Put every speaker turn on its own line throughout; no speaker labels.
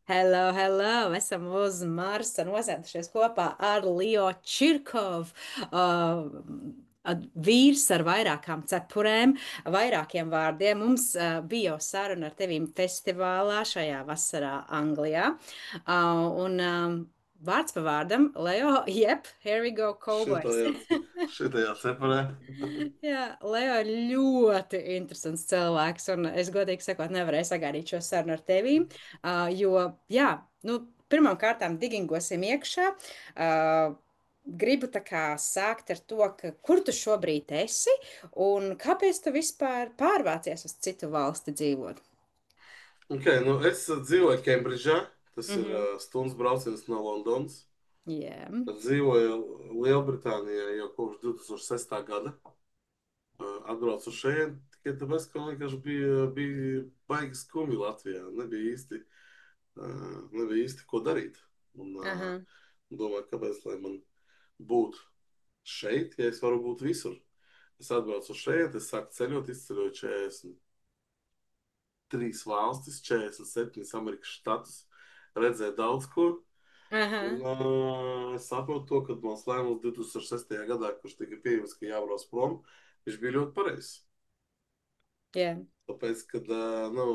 Hello, hello! Esam uz Marsa nosēdušies kopā ar Leo Čirkovu. Vīrs ar vairākām cepurēm, vairākiem vārdiem. Mums bija jau saruna ar tevīm festivālā šajā vasarā Anglijā. Vārds pa vārdam, Leo, jep, here we go, cowboys.
Šitajā, šitajā cepurē.
Jā, Leo ir ļoti interesants cilvēks, un es godīgi sakot, nevarēju sagaidīt šo sarunu ar tevīm, jo, jā, nu, pirmām kārtām digingosim iekšā. Gribu tā kā sākt ar to, kur tu šobrīd esi un kāpēc tu vispār pārvācies uz citu valsti dzīvot.
Okay, nu es dzīvoju Kembridžā. Tas ir
Mhm.
stundas brauciens no Londonas.
Jā.
Tad dzīvoju Lielbritānijā jau kopš 2006. gada. Atbraucu šeit tikai tāpēc, ka man vienkārši bija baigi skumji Latvijā. Nebija īsti ko darīt. Un
Aha.
domāju, kāpēc lai man būtu šeit, ja es varu būt visur. Es atbraucu šeit, es sāku ceļot, izceļoju 43 valstis, 47 Amerikas štatus, redzēju daudz ko. Un
Aha.
es saprotu to, ka mans lēmums 2006. gadā, kurš tika pieņemts, ka jābrauc prom, viņš bija ļoti pareizs.
Jā.
Tāpēc, kad nu,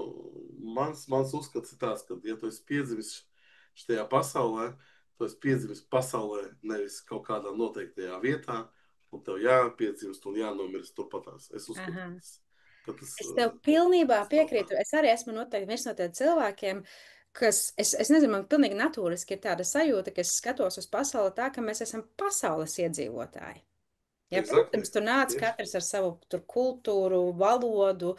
mans uzskats ir tāds, ka, ja tu esi piedzimis šajā pasaulē, tu esi piedzimis pasaulē, nevis kaut kādā noteiktajā vietā, un tev jāpiedzimst un jānomirst turpatās. Es uzskatu,
Aha.
ka tas
Es tev pilnībā
tas nav tā.
piekrītu. Es arī esmu noteikti viens no tiem cilvēkiem, kas, es nezinu, man pilnīgi natūriski ir tāda sajūta, ka es skatos uz pasauli tā, ka mēs esam pasaules iedzīvotāji. Ja,
Exactly.
protams, tur nāca
Tieši tā.
katrs ar savu tur kultūru, valodu,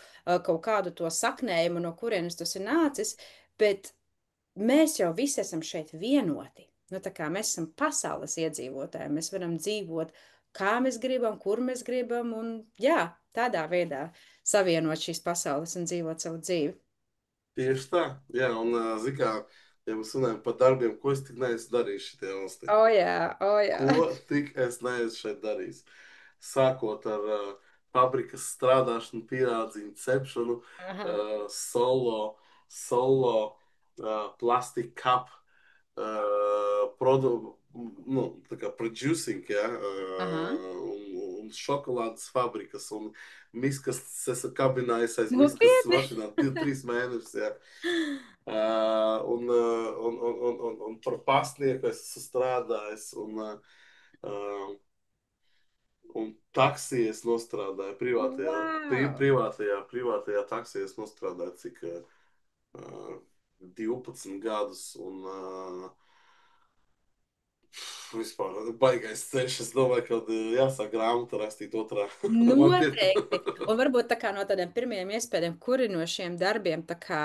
kaut kādu to saknējumu, no kurienes tas ir nācis, bet mēs jau visi esam šeit vienoti. Nu, tā kā mēs esam pasaules iedzīvotāji, mēs varam dzīvot, kā mēs gribam, kur mēs gribam, un jā, tādā veidā savienot šīs pasaules un dzīvot savu dzīvi.
Tieši tā. Jā, un zini, kā, ja mēs runājam par darbiem, ko es tik neesmu darījis šajā valstī.
O jā, o jā.
Ko tik es neesmu šeit darījis. Sākot ar fabrikas strādāšanu, pierādziņu cepšanu,
Aha,
solo plastic cup, nu, tā kā producing, ja,
aha.
un šokolādes fabrikas, un miskas, es kabinājos aiz miskas
Nopietni.
mašīnā 2, 3 mēnešus, ja. Un par pasnieku es esmu strādājis, uh, un taksī es nostrādāju
Wow!
privātajā taksī es nostrādāju cik 12 gadus, un vispār baigais ceļš. Es domāju, ka jāsāk grāmatu rakstīt otrā. Man pie...
Noteikti. Un varbūt tā kā no tādiem pirmiem iespējām, kuri no šiem darbiem, tā kā,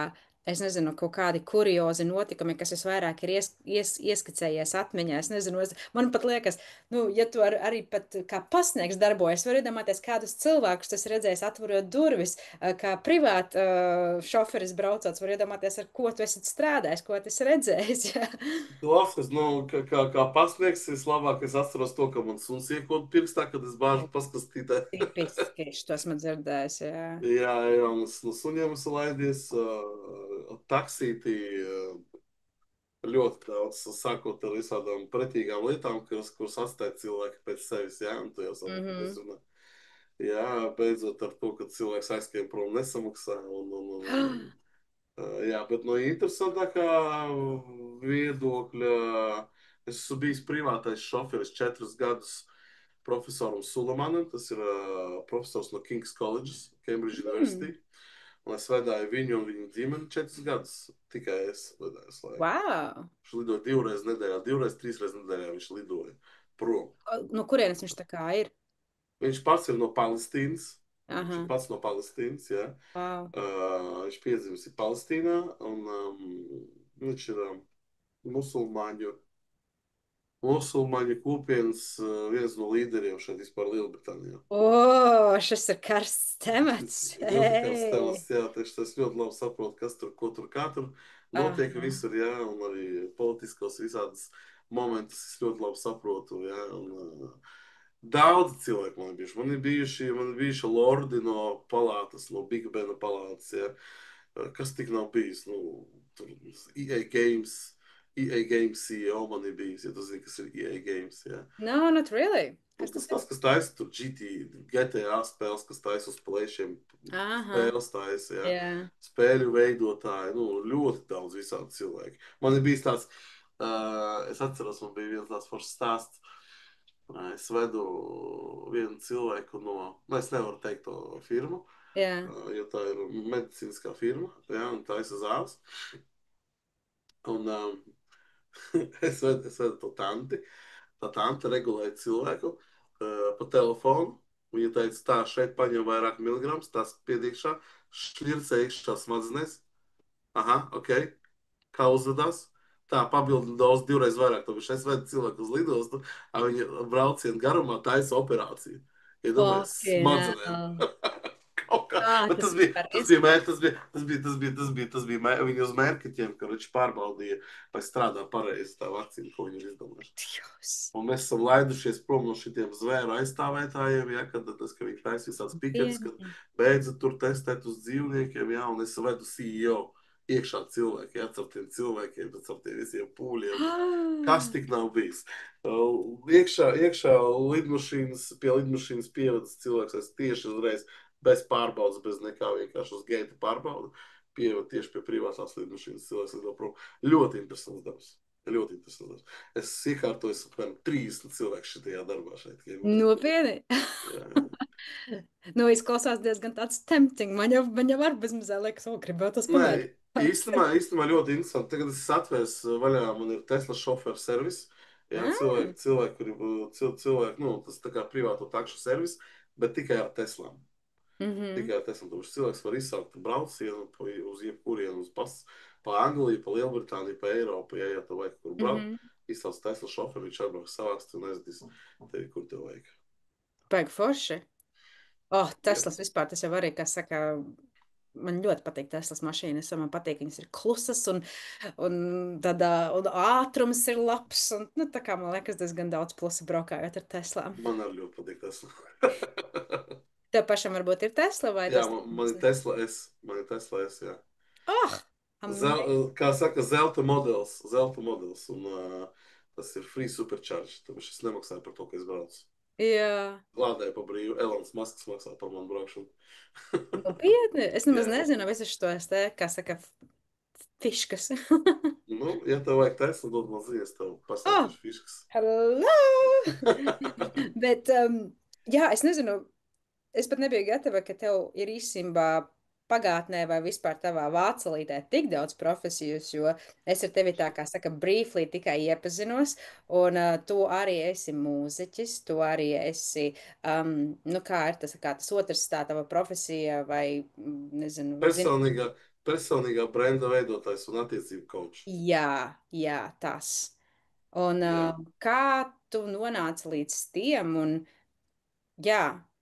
es nezinu, kaut kādi kuriozi notikumi, kas visvairāk ir ieskicējies atmiņā. Es nezinu, man pat liekas, nu, ja tu arī pat kā pasniegs darbojas, var iedomāties, kādus cilvēkus tas redzējis atverot durvis, kā privāt šoferis braucot, var iedomāties, ar ko tu esi strādājis, ko tu esi redzējis. Jā.
Klausās, nu, kā pasniegs, vislabāk es atceros to, ka man suns iekod pirkstā, kad es bāžu
Nu,
paskastītē.
tipiski, šo esmu dzirdējis, jā.
Jā, jā, un es no suņiem esmu laidies taksītī ļoti daudz, sākot ar visādām pretīgām lietām, kuras atstāja cilvēki pēc sevis, jā, un tu jau saproti, ko es
Mhm.
runāju. Jā, beidzot ar to, ka cilvēks aizskrien prom nesamaksā, jā, bet no interesantākā viedokļa es esmu bijis privātais šoferis 4 gadus profesoram Sulamanam, tas ir profesors no King's College, Cambridge
Mm.
University. Un es vedāju viņu un viņa ģimeni 4 gadus. Tikai es vedāju slēgu.
Wow!
Viņš lidoja 2 reizes nedēļā, 2, 3 reizes nedēļā viņš lidoja prom.
No kurienes viņš tā kā ir?
Viņš pats ir no Palestīnas. Viņš ir
Aha,
pats no Palestīnas, jā.
wow.
Viņš piedzimis Palestīnā, un viņš ir musulmaņu kopienas viens no līderiem šeit vispār Lielbritānijā.
O, šis ir karsts
Tas
temats.
ir ļoti karsts
Hei!
temats, jā, tieši tas ļoti labi saprot, kas tur, ko tur kā tur notiek
Aha.
visur, jā, un arī politiskos visādas momentus es ļoti labi saprotu, jā, un daudz cilvēku man ir bijuši lordi no palātas, no Big Bena palātas, jā, kas tik nav bijis, nu, tur EA Games, EA Games CEO man ir bijis, ja tu zini, kas ir EA Games, jā.
No, not really.
Nu,
Kas tas
tas
ir?
tas, kas taisa tur GTA spēles, kas taisa uz plēšiem,
Aha,
spēles taisa, jā.
jā,
Spēļu veidotāji, nu, ļoti daudz visādi cilvēki. Man ir bijis tāds, es atceros, man bija viens tāds foršs stāsts. Es vedu vienu cilvēku no, nu, es nevaru teikt to firmu,
jā.
jo tā ir medicīniskā firma, jā, un taisa zāles. Un es vedu to tanti. Tā tante regulēja cilvēku pa telefonu. Viņa teica, tā, šeit paņem vairāk miligrams, tas piedīkšā, šķircē iekšā smadzenēs. Aha, ok. Kā uzvedās? Tā, papildu daudz divreiz vairāk. Tāpēc es vedu cilvēku uz lidostu, viņa braucienu garumā taisa operāciju. Iedomājies,
Fucking
smadzenēm.
hell.
Kaut kā.
Kā
Bet
tas
tas bija,
vispār
tas bija,
iespējams?
tas bija viņa uz mērķiem, ka viņš pārbaudīja, vai strādā pareizi tā vakcīna, ko viņi ir izdomājuši.
Dievs.
Un mēs esam laidušies prom no šiem zvēru aizstāvētājiem, ja, kad viņi taisīs tādas piketes, kad
Pieni.
beidzot tur testēt uz dzīvniekiem, ja, un es vedu CEO iekšā cilvēki, ja, ar tiem cilvēkiem, ar tiem visiem pūļiem. Kas tik nav bijis? Iekšā pie lidmašīnas pievedas cilvēks, es tieši uzreiz bez pārbaudas, bez nekā vienkārši uz geita pārbaudu, pieved tieši pie privātās lidmašīnas cilvēks, es vēl prom. Ļoti interesants darbs. Ļoti interesants darbs. Es iekārtoju apmēram 30 cilvēku šitajā darbā šeit.
Nopietni.
Jā.
Nu, izklausās diezgan tāds tempting. Man jau var bezmazē liekas, o, gribētu tas
Nē,
pamēģināt.
īstenībā ļoti interesanti. Tagad es atvēru vaļā, man ir Tesla šoferu servis. Jā,
Mm.
cilvēki, nu, tas tā kā privāto takšu servis, bet tikai ar Teslām.
Mhm.
Tikai ar Teslām. Tāpēc cilvēks var izsaukt braucienu uz jebkurienu, pa Angliju, pa Lielbritāniju, pa Eiropu, ja tev vajag kur braukt.
Mhm.
Izsauc Tesla šoferu, viņš atbrauks savāks, un aizdīs tevi, kur tev vajag.
Baigi forši. Oh,
Jā.
Teslas vispār tas jau arī, kā saka, man ļoti patīk Teslas mašīnas. Man patīk, viņas ir klusas un, un ātrums ir labs. Un, nu, tā kā man liekas, diezgan daudz plusu braukājot ar Teslām.
Man arī ļoti patīk Tesla.
Tev pašam varbūt ir Tesla vai
Jā,
tas?
man ir Tesla S. Man ir Tesla S, jā.
Oh, amazing.
Kā saka, zelta modelis. Zelta modelis. Un tas ir free supercharge. Tāpēc es nemaksāju par to, ka es braucu.
Jā,
Lādēju pa brīvu. Elons Masks maksā par manu braukšanu.
nopietni. Es nemaz
Jā.
nezinu visu šo te, kā saka, fiškas.
Nu, ja tev vajag Tesla, dod man ziņas, tev
Oh,
pasākšu fiškas.
hello! Bet, jā, es nezinu, es pat nebiju gatava, ka tev ir īstenībā pagātnē vai vispār tavā vācelītē tik daudz profesijas, jo es ar tevi tā kā saka, briefly tikai iepazinos, un tu arī esi mūziķis, tu arī esi, nu kā ir tas, kā tas otrs tā tava profesija vai, nezinu, zini.
Personīgā brenda veidotājs un attiecību koč.
Jā, tas. Un
Jā.
kā tu nonāci līdz tiem, un jā,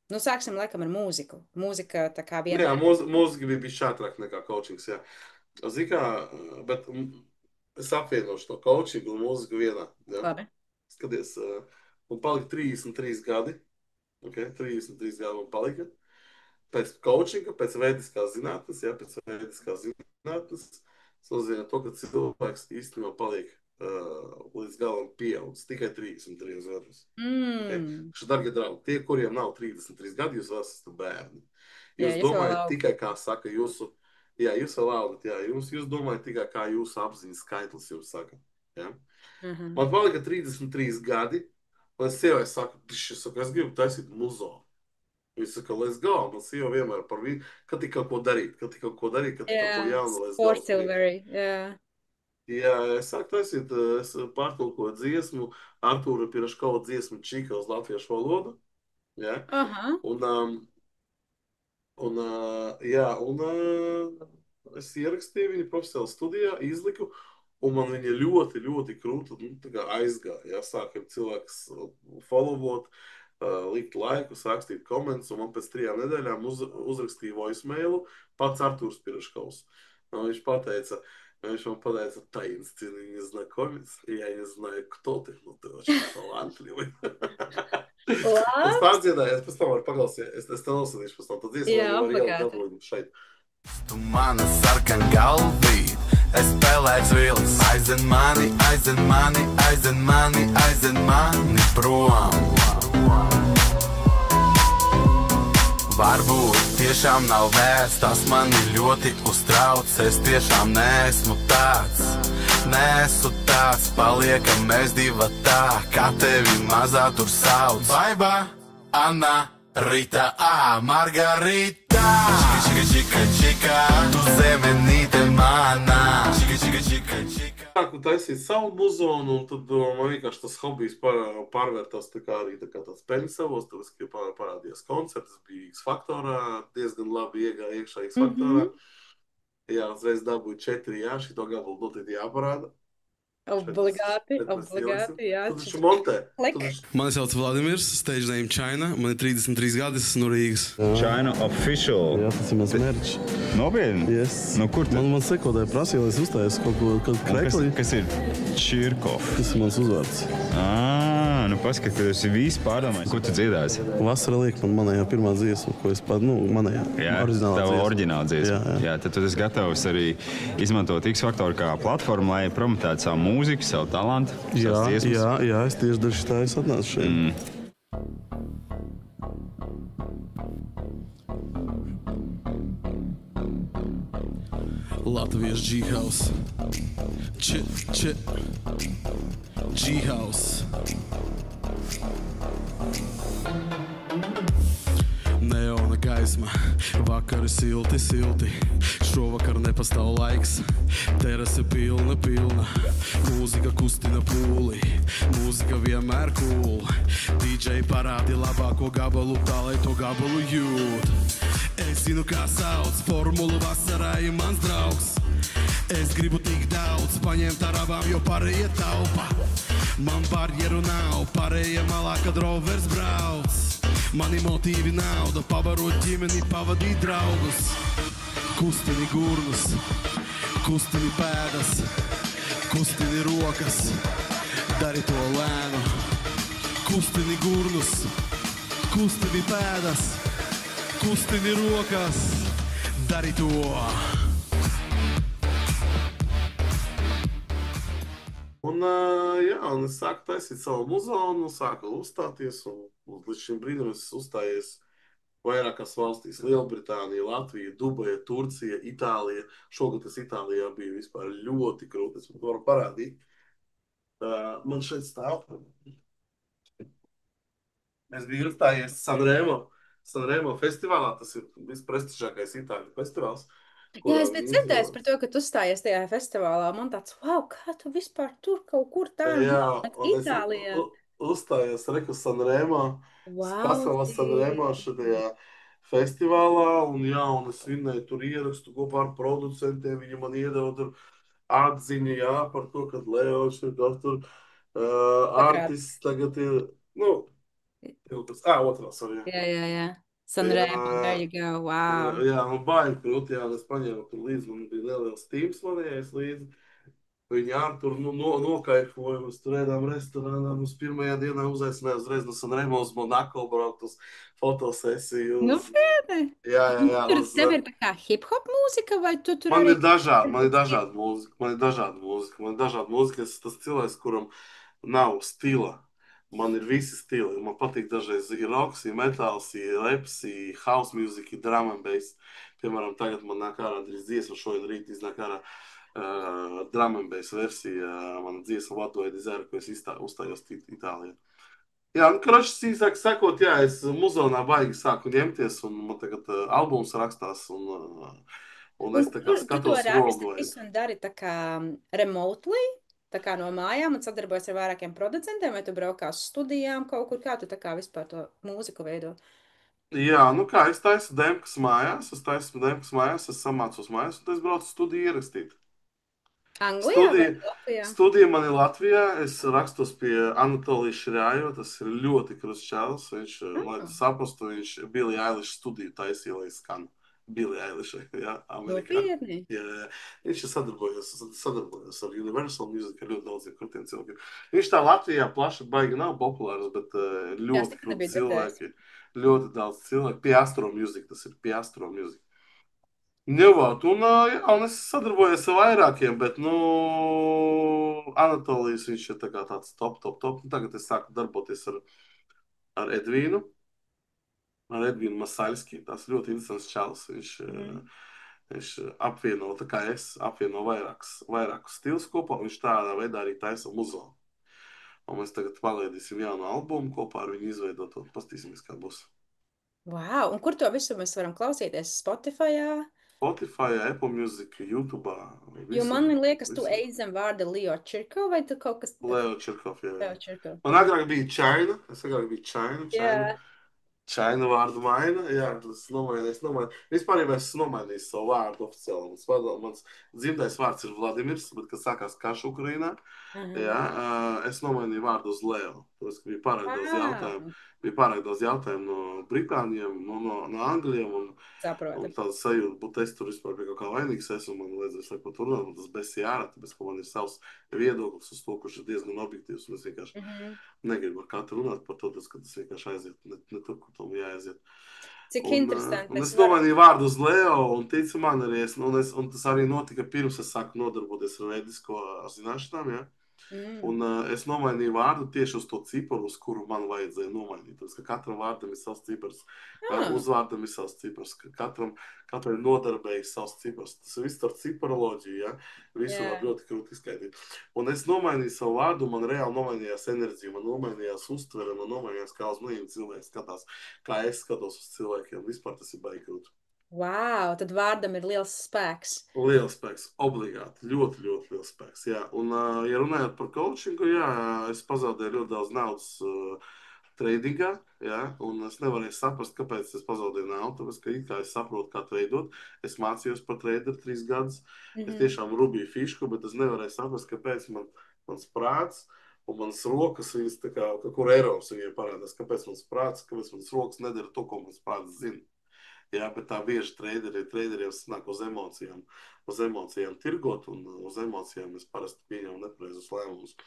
nu sāksim laikam ar mūziku. Mūzika tā kā
Nu, jā,
vienmēr.
mūzika bija bijis šātrāk nekā coachings, jā. Zini kā, bet es apvienošu to coachingu un mūziku vienā, jā.
Labi.
Skaties, man palika 33 gadi, ok, 33 gadi man palika. Pēc coachinga, pēc veidiskās zinātnes, jā, pēc veidiskās zinātnes, tas nozīmē to, ka cilvēks īstenībā paliek līdz galam pieaudzis tikai 33 gadus. Okay?
Mm.
Darbie draugi, tie, kuriem nav 33 gadi, jūs esat bērni.
Jā,
Jūs
jūs vēl
domājat
augat.
tikai, kā saka jūsu, jā, jūs vēl augat, jā, jūs domājat tikai, kā jūsu apziņas skaitlis jums saka. Jā?
Mhm.
Man palika 33 gadi, un es sievai saku, es gribu taisīt muzo. Viņa saka, let's go, man sieva vienmēr par visu, ka tik kaut ko darīt, ka tik kaut ko darīt, ka tik kaut ko
Jā,
jaunu, let's go.
sports jau very, jā.
Jā, es sāku taisīt, es pārtulkoju dziesmu, Artūra Piraškova dziesmu Čika uz latviešu valodu. Jā.
Aha.
Un es ierakstīju viņu profesionālā studijā, izliku, un man viņa ļoti, ļoti krūti aizgāja. Jā, sāka cilvēks followot, likt laikus, rakstīt komentus, un man pēc 3 nedēļām uzrakstīja voicemailu pats Artūrs Piraškovs. Viņš man pateica, таинственный незнакомец, я не знаю, кто ты, но ты очень талантливый. Es pārdziedāju, es pēc tam varu paklausīt, es te nosūtīšu pēc tam, tad dziesmu
Jā,
var
obligāti.
ielikt šeit.
Tu mana sarkan galvīt, es spēlēju zvilas. Aizved mani prom. Varbūt tiešām nav vērts, tas mani ļoti uztrauc. Es tiešām neesmu tāds, paliekam mēs divi tā, kā tevi mazā tur sauc. Baiba, Anna, Rita, Margarita. Čika, tu zemenīte manā. Čika.
Sāku taisīt savu muzonu, un tad man vienkārši tas hobijs pārvērtās tā kā arī tā kā tāds peļņas avots, tāpēc, ka parādījās koncerts, bija X Faktorā, diezgan labi iegāja iekšā X Faktorā. Jā, uzreiz dabūju 4, jā, šito gabalu noteikti jāparāda.
Obligāti, jā.
Tu taču montē.
Mani sauc Vladimirs, stage name China. Man ir 33 gadi, es esmu no Rīgas.
China official.
Jā, tas ir mans mērķis.
Nopietni?
Yes.
Nu, kur tad?
Man sekotāji prasīja, lai es uzstājos kaut ko, kādu krekli.
Kas ir Čirkov?
Tas ir mans uzvārds.
Nu paskat, ka tas ir viss pārdomājis. Ko tu dziedāsi?
Vasara liek man manējā pirmā dziesma, ko es manējā.
Jā, tava oriģināla dziesma. Jā, tad tu esi gatavs arī izmantot X Faktoru kā platformu, lai promotētu savu mūziku, savu talantu, savas dziesmas.
Jā, es tieši daži tā es atnācu šeit.
Latvijas G-House. G-House. Neona gaisma, vakari silti. Šovakar nepastāv laiks, terase pilna. Mūzika kustina pūli, mūzika vienmēr cool. DJ parādi labāko gabalu, tā lai to gabalu jūt. Es zinu, kā sauc, formulu vasarā ir mans draugs. Es gribu tik daudz paņemt ar abām, jo pārējie taupa. Man barjeru nav, pārējie malā, kad rovers brauc. Mani motīvi nauda, pavarot ģimeni, pavadīt draugus. Kustini gurnus, kustini pēdas, kustini rokas, dari to lēnu. Kustini gurnus, kustini pēdas, kustini rokas, dari to.
Un es sāku taisīt savu muzonu, sāku uzstāties, un līdz šim brīdim es uzstājies vairākās valstīs - Lielbritānija, Latvija, Dubaja, Turcija, Itālija. Šogad es Itālijā biju vispār ļoti krūti, es varu parādīt. Man šeit stāv. Es biju uzstājies Sanremo festivālā, tas ir visprestižākais Itāļu festivāls.
Jā, es biju dzirdējis par to, ka tu stājies tajā festivālā. Man tāds, wow, kā tu vispār tur kaut kur tā Itālijā?
Uzstājos Reku Sanremo,
Wow,
pasaules Sanremo šajā festivālā, un es vinnēju tur ierakstu kopā ar producentiem. Viņi man iedeva tur atziņu, par to, ka Leoš ir tur artists tagad ir, otrās arī.
Jā. Sanremo, there you go, wow.
Jā, baigi krūti, es paņēmu tur līdzi, man bija neliels tīms manējais līdzi. Viņi ar tur nokaifoja, mēs tur ēdām restorānā, mums pirmajā dienā uzaicināja uzreiz no Sanremo uz Monako braukt uz fotosesiju.
Nu, fēni.
Jā.
Tur tev ir tā kā hip-hop mūzika, vai tu tur
Man
arī...
ir dažāda mūzika. Es tas cilvēks, kuram nav stila. Man ir visi stili. Man patīk dažreiz ir roks, ir metāls, ir raps, ir house music, ir drum and bass. Piemēram, tagad man nāk ārā drīz dziesma, šodien rīt iznāk ārā drum and bass versija, mana dziesma What Do I Desire, ko es uzstājos Itālijā. Jā, sīsāk sakot, es muzonā baigi sāku ņemties, un man tagad albums rakstās, un es tā kā skatos
Tu to raksti
rogu.
visu un dari tā kā remotely, tā kā no mājām un sadarbojas ar vairākiem producentiem, vai tu braukā uz studijām kaut kur, kā tu tā kā vispār to mūziku veido?
Jā, kā es taisu demkas mājās, es samācos mājās, un es braucu studiju ierakstīt.
Anglijā vai Latvijā?
Studija man ir Latvijā. Es rakstos pie Anatolija Šrājo. Tas ir ļoti krustčēls. Viņš, lai tu saprastu, viņš Billie Eilish studiju taisīja, lai skan Billie Eilish, Amerikā.
Nopietni.
Jā. Viņš sadarbojas ar Universal Music, ar ļoti daudziem krutiem cilvēkiem. Viņš tā Latvijā plaši baigi nav populārs, bet ļoti krūti cilvēki. Ļoti daudz cilvēku. Pie Astro Music, tas ir pie Astro Music. Nu, vot, jā, un es sadarbojos ar vairākiem, bet, Anatolijas viņš ir tā kā tāds top. Un tagad es sāku darboties ar Edvīnu. Ar Edvīnu Masaļski. Tas ļoti interesants čalis. Viņš apvieno, tā kā es, apvieno vairākus stilus kopā. Viņš tādā veidā arī taisa muzeju. Un mēs tagad palaidīsim jaunu albumu kopā ar viņu izveidot. Pastīsimies, kā būs.
Wow, un kur to visu mēs varam klausīties? Spotifyā?
Spotify, Apple Music, YouTube.
Jo man liekas, tu ej zem vārda Leo Čirko, vai tu kaut kas...
Leo Čirkov, jā.
Leo Čirko.
Man agrāk bija China. Es agrāk biju China.
Jā.
Čaina vārdu maina. Jā, tas nomainījis. Vispār jau es nomainīju savu vārdu oficiāli. Mans dzimtais vārds ir Vladimirs, bet, kad sākās karš Ukrainā, jā, es nomainīju vārdu uz Leo. Tas bija pārāk daudz jautājumu. Bija pārāk daudz jautājumu no Britāņiem, no Angļiem. Un tāda sajūta, būt es tur vispār bija kaut kā vainīgs. Un man liekas, ka tur runāt, tas bez jārā, tāpēc, ka man ir savs viedoklis uz to, kurš ir diezgan objektīvs. Un es vienkārši negribu ar katru runāt par to, ka tas vienkārši aiziet. Ne tur, kur tam jāaiziet.
Cik interesanti.
Es nomainīju vārdu uz Leo, un ticu man arī, un tas arī notika pirms es sāku nodarboties ar veidisko zināšanām, ja? Un es nomainīju vārdu tieši uz to ciparu, uz kuru man vajadzēja nomainīt. Tāpēc, ka katram vārdam ir savs cipars, uzvārdam ir savs cipars, katrai nodarbei ir savs cipars. Tas viss ar ciparoloģiju, ja? Visu var ļoti krūti izskaidīt. Un es nomainīju savu vārdu, man reāli nomainījās enerģija, man nomainījās uztvere, man nomainījās, kā uz maniem cilvēkiem skatās, kā es skatos uz cilvēkiem. Vispār tas ir baigi krūti.
Wow, tad vārdam ir liels spēks.
Liels spēks, obligāti. Ļoti, ļoti liels spēks, jā. Un, ja runājot par coachingu, jā, es pazaudēju ļoti daudz naudas tradingā, jā, un es nevarēju saprast, kāpēc es pazaudēju naudu, tāpēc, ka it kā es saprotu, kā treidot. Es mācījos par traderu 3 gadus. Es tiešām rubīju fišku, bet es nevarēju saprast, kāpēc mans prāts un manas rokas, viņas tā kā, kur Eiropas viņiem parādās, kāpēc mans prāts, kāpēc manas rokas nedara to, ko mans prāts zina. Jā, bet tā bieži traderiem sanāk uz emocijām tirgot, un uz emocijām es parasti pieņemu nepareizus lēmumus.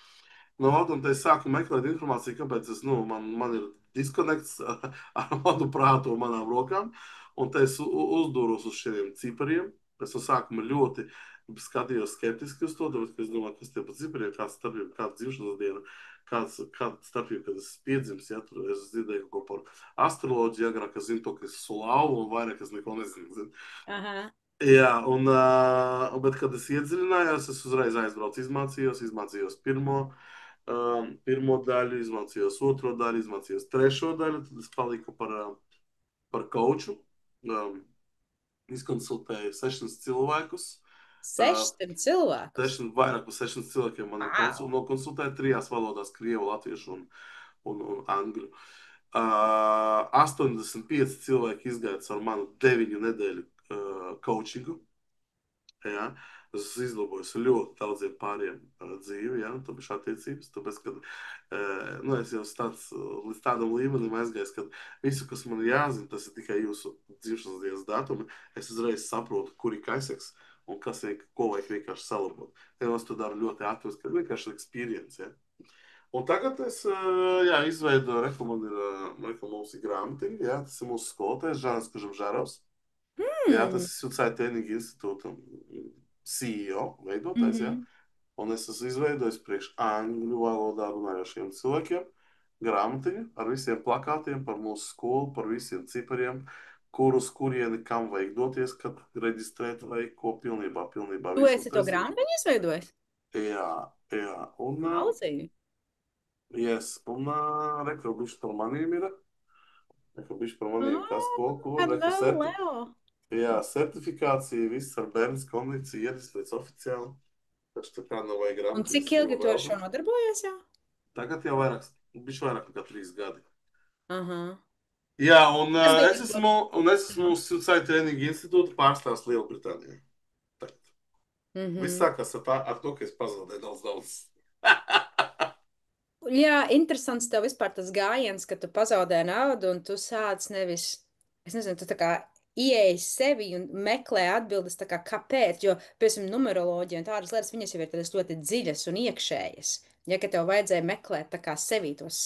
Un te es sāku meklēt informāciju, kāpēc man ir diskonekts ar manu prātu un manām rokām, un te es uzdūros uz šiem cipariem. Es no sākuma ļoti skatījos skeptiski uz to, tāpēc, ka es domāju, kas tie pa cipariem, kāda starpība, kāda dzimšanas diena, kāda starpība, kad es piedzims, ja, tur es dzirdēju kaut ko par astroloģiju, agrāk es zinu to, ka es sulāvu, un vairāk es neko nezinu. Jā, bet, kad es iedziļinājos, es uzreiz aizbraucu, izmācījos pirmo daļu, izmācījos otro daļu, izmācījos trešo daļu, tad es paliku par coachu, izkonsultēju 600 cilvēkus.
600 cilvēkus?
Vairāk par 600 cilvēkiem man nokonsultēja 3 valodās, krievu, latviešu un angļu. 85 cilvēki izgāja ar manu 9 nedēļu coachingu. Jā. Es izlaboju ļoti daudziem pāriem dzīvi, ja, tā bija attiecības, tāpēc, ka es jau līdz tādam līmenim aizgājis, ka visu, kas man jāzina, tas ir tikai jūsu dzimšanas dienas datumi. Es uzreiz saprotu, kur ir kaiseks un ko vajag vienkārši salabot. Es to daru ļoti ātri, ka vienkārši experience, ja. Un tagad es izveidoju, mums ir grāmatiņa, ja, tas ir mūsu skolotājs Žānis Kažabžārovs. Jā, tas ir Society Training Institūta CEO veidotājs, ja. Un es esmu izveidojis priekš angļu valodā runājošiem cilvēkiem grāmatiņu ar visiem plakātiem par mūsu skolu, par visiem cipariem, kurieni, kam vajag doties, kad reģistrēt vai ko pilnībā.
Tu esi to grāmatiņu izveidojis?
Jā.
Malzīgi.
Yes, un bišķi par manīm ir. Kas ko. Jā, certifikācija, viss ar bērnas konvenciju ieregistrēts oficiāli. Taču tā kā nav vajag grāmatiņu.
Un cik ilgi tu ar šo nodarbojies jau?
Tagad jau bišķi vairāk nekā 3 gadi.
Aha.
Jā, un es esmu Society Training Institūta pārstāvs Lielbritānijā. Viss sākās ar to, ka es pazaudēju daudz.
Jā, interesants tev vispār tas gājiens, ka tu pazaudēji naudu un tu sāc nevis, es nezinu, tu tā kā ieeji sevi un meklē atbildes tā kā kāpēc, jo, piemēram, numeroloģija un tādas lietas, viņas jau ir tādas ļoti dziļas un iekšējas. Ja, ka tev vajadzēja meklēt tā kā sevi tos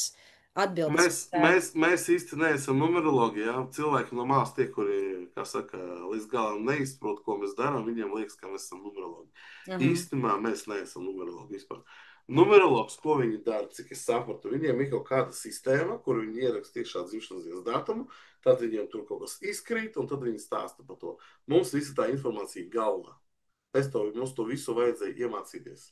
atbildes.
Mēs īsti neesam numerologi. Ja? Cilvēki no malas, tie, kuri, kā saka, līdz galam neizprot, ko mēs darām, viņiem liekas, ka mēs esam numerologi. Īstenībā mēs neesam numerologi vispār. Numerologs, ko viņi dara, cik es sapratu, viņiem ir kaut kāda sistēma, kur viņi ieraksta iekšā dzimšanas dienas datumu, tad viņiem tur kaut kas izkrīt, un tad viņi stāsta par to. Mums visa tā informācija galvā. Mums to visu vajadzēja iemācīties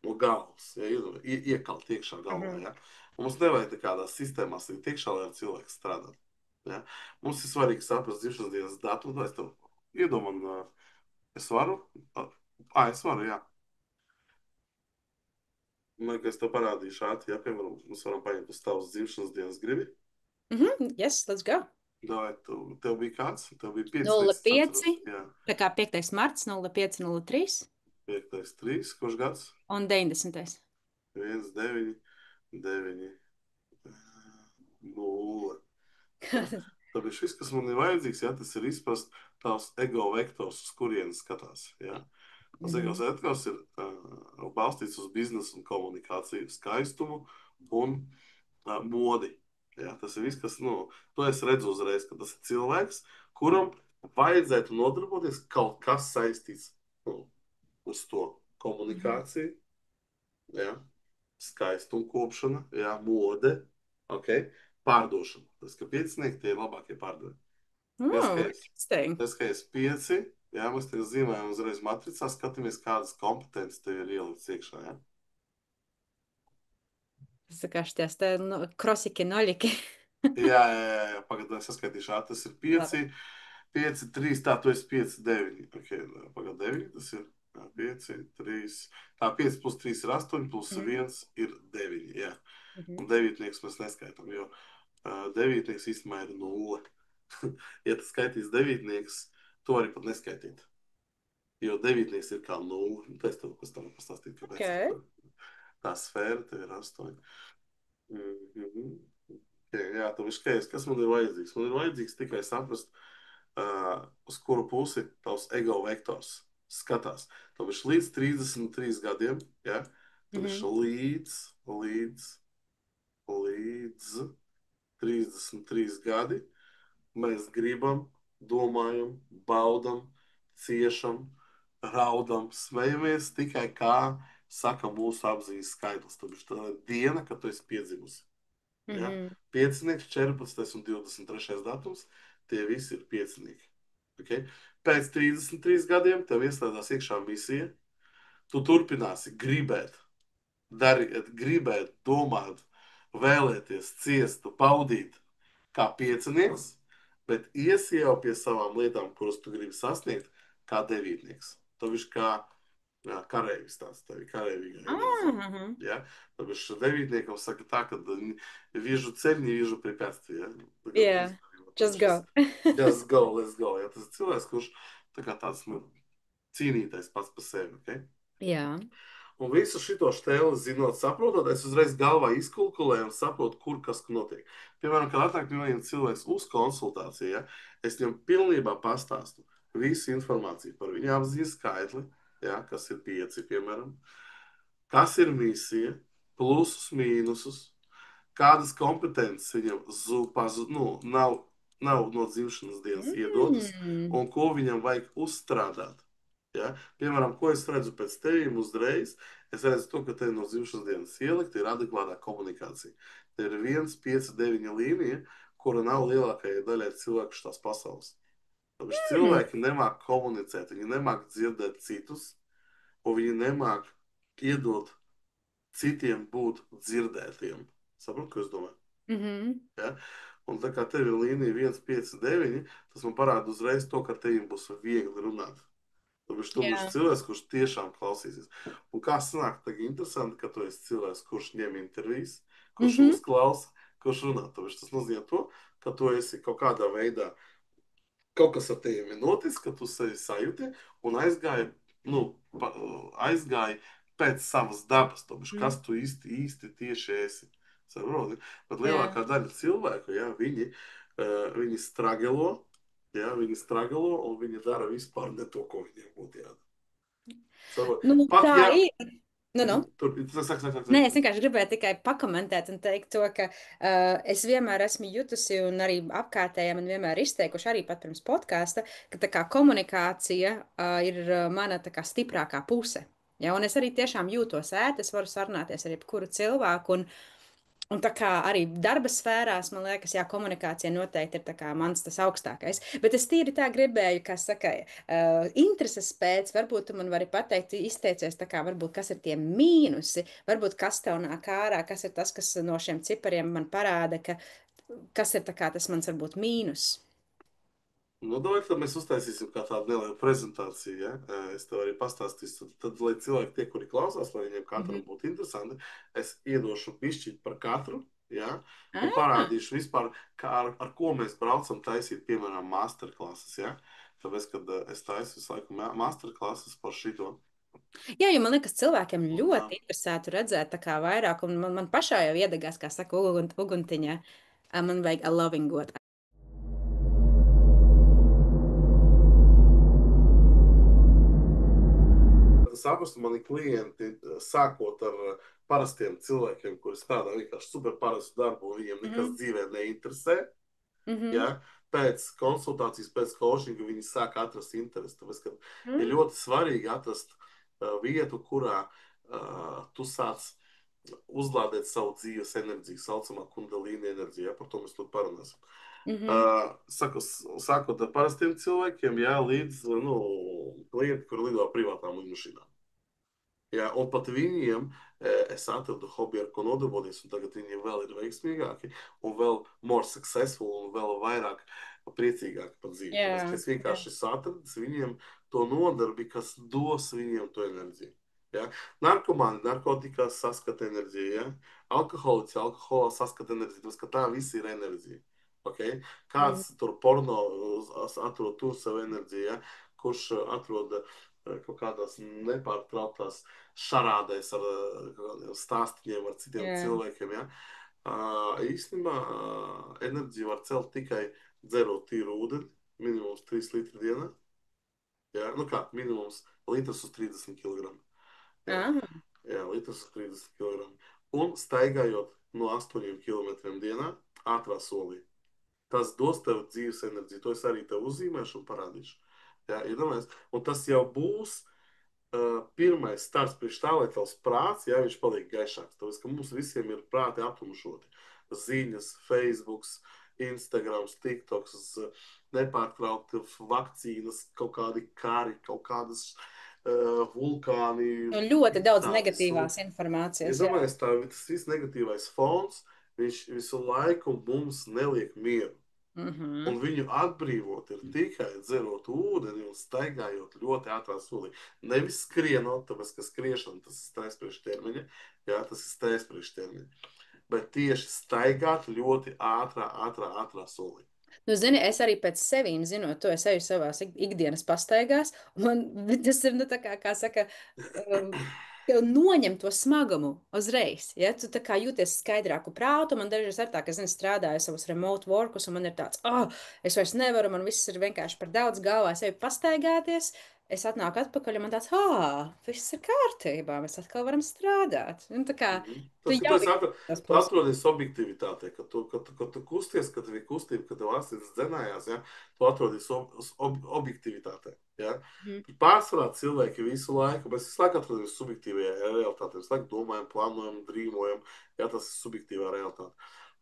no galvas, ja, iekalt iekšā galvā. Ja. Mums nevajag kādās sistēmās iet iekšā, lai ar cilvēku strādāt. Ja. Mums ir svarīgi saprast dzimšanas dienas datumu, lai es tev iedomāju, es varu? Es varu, jā. Es tev parādīju šādi, ja, piemēram, mēs varam paņemt uz tavas dzimšanas dienas gribi.
Yes, let's go.
Davai, tev bija kāds? Tev bija 5.
05, tā kā 5. marts, 0503.
5.3, kurš gads?
Un 90.
1, 9, 9, 0. Tāpēc šis, kas man ir vajadzīgs, ja, tas ir izprast tavs ego vektors, uz kurienes skatās, ja. Tas ego vektors ir balstīts uz biznesu un komunikāciju, skaistumu un modi. Ja, tas ir viss, kas, to es redzu uzreiz, ka tas ir cilvēks, kuram vajadzētu nodarboties kaut kas saistīts uz to komunikāciju, ja, skaistumu kopšana, ja, mode, okay, pārdošana. Tas, ka piecinieki tie ir labākie pārdoļi. Tas, ka es 5, ja, mēs te zīmējam uzreiz matricā, skatāmies, kādas kompetences tev ir ielikts iekšā, ja.
Tas tā kā šķies, tā krosiki, noļiki.
Jā, pagadā saskaitīšu, tas ir 5, 5, 3, tā, tu esi 5, 9. Okay, pagadā 9, tas ir 5, 3, tā 5 plus 3 ir 8, plus 1 ir 9, jā. Un 9 mēs neskaitām, jo 9 īstenībā ir 0. Ja tu skaitīs 9, to arī pat neskaitīt. Jo 9 ir kā 0. Es tev pēc tam pastāstītu, kāpēc. Tā sfēra tev ir 8. Jā, tu viškais, kas man ir vajadzīgs? Man ir vajadzīgs tikai saprast, uz kuru pusi tavs ego vektors skatās. Tu viš līdz 33 gadiem, ja? Tu viš līdz 33 gadi mēs gribam, domājam, baudam, ciešam, raudam, smejamies tikai kā saka mūsu apziņas skaitlis. Tad tā ir diena, kad tu esi piedzimusi. Ja? Piecinieks, 14. un 23. datums, tie visi ir piecinieki. Okay? Pēc 33 gadiem tev ieslēdzās iekšā misija. Tu turpināsi gribēt, domāt, vēlēties, ciest, baudīt kā piecinieks, bet iesi jau pie savām lietām, kuras tu gribi sasniegt, kā devītnieks. Tu viš kā karēvis tāds, tevi karēvīgā enerģija. Ja? Tāpēc devītniekam saka tā, ka вижу цель, не вижу препятствий.
Yeah, just go.
Just go, let's go. Ja? Tas ir cilvēks, kurš tāds cīnītais pats par sevi. Okay?
Jā.
Un visu šito štēli zinot, saprotot, es uzreiz galvā izkalkulēju un saprotu, kur kas notiek. Piemēram, kad atnāk pie maniem cilvēks uz konsultāciju, ja, es viņam pilnībā pastāstu visu informāciju par viņa apziņas skaitli, ja, kas ir 5, piemēram, kas ir misija, plusus, mīnusus, kādas kompetences viņam nav no dzimšanas dienas iedotas un ko viņam vajag uzstrādāt. Ja? Piemēram, ko es redzu pēc tevīm uzreiz, es redzu to, ka tev no dzimšanas dienas ielikt ir adekvātā komunikācija. Te ir 1, 5, 9 līnija, kura nav lielākajai daļai cilvēku šitās pasaules. Tāpēc cilvēki nemāk komunicēt, viņi nemāk dzirdēt citus, un viņi nemāk iedot citiem būt dzirdētiem. Saprot, ko es domāju? Ja? Un tā kā tev ir līnija 1, 5, 9, tas man parāda uzreiz to, ka tevīm būs viegli runāt. Tāpēc tu būsi cilvēks, kurš tiešām klausīsies. Un kā sanāk, tā interesanti, ka tu esi cilvēks, kurš ņem intervijas, kurš uzklausa, kurš runā. Tāpēc tas nozīmē to, ka tu esi kaut kādā veidā, kaut kas ar teviem ir noticis, ka tu sevi sajūti un aizgāji pēc savas dabas. Tāpēc kas tu īsti tieši esi. Saproti? Bet lielākā daļa cilvēku, ja, viņi stragelo, ja, viņi stragalo un viņi dara vispār ne to, ko viņiem būtu jādara.
Tā ir. Nu.
Saka.
Nē, es vienkārši gribēju tikai pakomentēt un teikt to, ka es vienmēr esmu jutusi, un arī apkārtējie man vienmēr izteikuši, arī pat pirms podkāsta, ka tā kā komunikācija ir mana tā kā stiprākā puse. Ja, un es arī tiešām jūtos ērti, es varu sarunāties ar jebkuru cilvēku, un tā kā arī darba sfērās, man liekas, jā, komunikācija noteikti ir tā kā mans tas augstākais. Bet es tīri tā gribēju, kā saka, intereses pēc, varbūt tu man vari pateikt, izteicies tā kā, varbūt kas ir tie mīnusi, varbūt kas tev nāk ārā, kas ir tas, kas no šiem cipariem man parāda, ka kas ir tā kā tas mans varbūt mīnus.
Nu, domāju, tad mēs uztaisīsim kā tādu nelielu prezentāciju, ja? Es tev arī pastāstīšu, tad, lai cilvēki tie, kuri klausās, lai viņiem katram būtu interesanti, es iedošu pišķiņu par katru, ja? Un parādīšu vispār, ar ko mēs braucam taisīt, piemēram, masterklases, ja? Tāpēc, kad es taisu visu laiku masterklases par šito.
Jā, jo man liekas, cilvēkiem ļoti interesētu redzēt tā kā vairāk, un man pašā jau iedegās, kā saka, uguntiņā. Man vajag lovingot.
Saprastu, mani klienti, sākot ar parastiem cilvēkiem, kuri strādā vienkārši super parastu darbu, un viņiem nekas dzīvē neinteresē, ja? Pēc konsultācijas, pēc coachinga viņi sāk atrast interesi. Tāpēc, ka ir ļoti svarīgi atrast vietu, kurā tu sāc uzlādēt savu dzīves enerģiju, saucamā kundalīna enerģija, ja? Par to mēs tur parunāsim. Sākot ar parastiem cilvēkiem, jā, līdz klienti, kuri lido privātām lidmašīnām. Jā, un pat viņiem es atradu hobiju, ar ko nodarboties, un tagad viņi vēl ir veiksmīgāki, un vēl more successful, un vēl vairāk priecīgāki par dzīvi. Tāpēc, es vienkārši atradis viņiem to nodarbi, kas dos viņiem to enerģiju. Ja? Narkomāni narkotikās saskata enerģiju, ja? Alkoholiķi alkoholā saskata enerģiju, tāpēc, ka tā viss ir enerģija. Okay? Kāds tur porno atrod tur savu enerģiju, ja? Kurš atrod kaut kādās nepārtrauktās šarādēs ar stāstiņiem ar citiem cilvēkiem. Ja? Īstenībā enerģiju var celt tikai dzerot tīru ūdeni, minimums 3 litri dienā. Ja? Nu kā, minimums litrs uz 30 kg. Ja? Jā, litrs uz 30 kg. Un staigājot no 8 km dienā ātrā solī. Tas dos tev dzīves enerģiju. To es arī tev uzzīmēšu un parādīšu. Jā, iedomājies. Un tas jau būs pirmais starts priekš tā, lai tavs prāts, jā, viņš paliek gaišāks. Tāpēc, ka mums visiem ir prāti aptumšoti. Ziņas, Facebooks, Instagrams, TikToks, nepārtraukti vakcīnas, kaut kādi kari, kaut kādas vulkāni.
Nu, ļoti daudz negatīvās informācijas.
Iedomājies, tas viss negatīvais fons, viņš visu laiku mums neliek mieru. Un viņu atbrīvot ir tikai dzerot ūdeni un staigājot ļoti ātrā solī. Nevis skrienot, tāpēc, ka skriešana tas ir stress priekš termiņa. Jā, tas ir stress priekš termiņa. Bet tieši staigāt ļoti ātrā solī.
Nu, zini, es arī pēc sevīm zinot to, es eju savās ikdienas pastaigās, un tas ir, nu, tā kā saka, tev noņem to smagumu uzreiz, ja? Tu tā kā jūties skaidrāku prātu, man dažreiz ar tā, ka, zini, strādāju savus remote workus, un man ir tāds, es vairs nevaru, man viss ir vienkārši par daudz galvā, es eju pastaigāties, es atnāku atpakaļ, un man tāds, viss ir kārtībā, mēs atkal varam strādāt. Un tā kā,
tu atrodies objektivitātē, kad tu kusties, kad tev ir kustība, kad tev asins dzenājās, ja? Tu atrodies objektivitātē. Ja? Pārsvarā cilvēki visu laiku, mēs visu laiku atrodamies subjektīvajā realitātē, visu laiku domājam, plānojam, drīmojam, ja tas ir subjektīvā realitāte.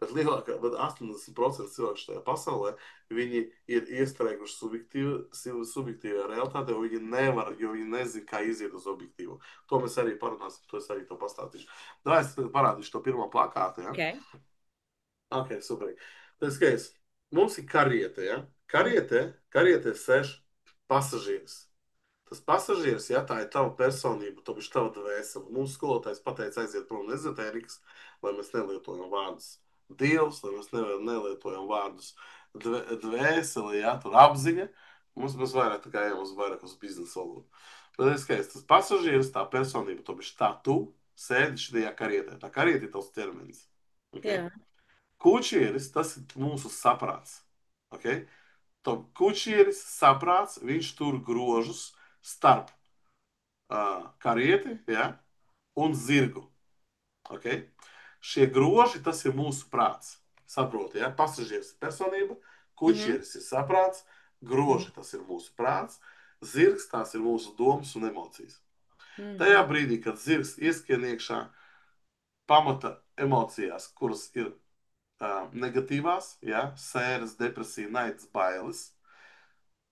Bet 80% cilvēku šajā pasaulē, viņi ir iestrēguši subjektīvajā realitātē, un viņi nevar, jo viņi nezina, kā iziet uz objektīvu. To mēs arī parunāsim, to es arī to pastāstīšu. Tā es parādīšu to pirmo plakātu, ja? Ok, super. Tad skaties, mums ir kariete, ja? Kariete sēž pasažieris. Tas pasažieris, ja, tā ir tava personība, to ir tava dvēsele. Mums skolotājs pateica aiziet prom no ezotērikas, lai mēs nelietojam vārdus Dievs, lai mēs nelietojam vārdus dvēseli, ja, tur apziņa. Mums vairāk tā kā ejam uz biznesa valodu. Bet es skaidrs, tas pasažieris, tā personība, to ir tā tu sēdi šajā karietē. Tā kariete ir tavs ķermenis. Okay? Kučieris, tas ir mūsu saprāts. Okay? Kučieris, saprāts, viņš tur grožus starp karieti, ja, un zirgu. Okay? Šie groži, tas ir mūsu prāts. Saproti, ja? Pasažieris ir personība, kuģieris ir saprāts, groži tas ir mūsu prāts, zirgs tās ir mūsu domas un emocijas. Tajā brīdī, kad zirgs ieskrien iekšā pamata emocijās, kuras ir negatīvās, ja? Sēras, depresija, naids, bailes,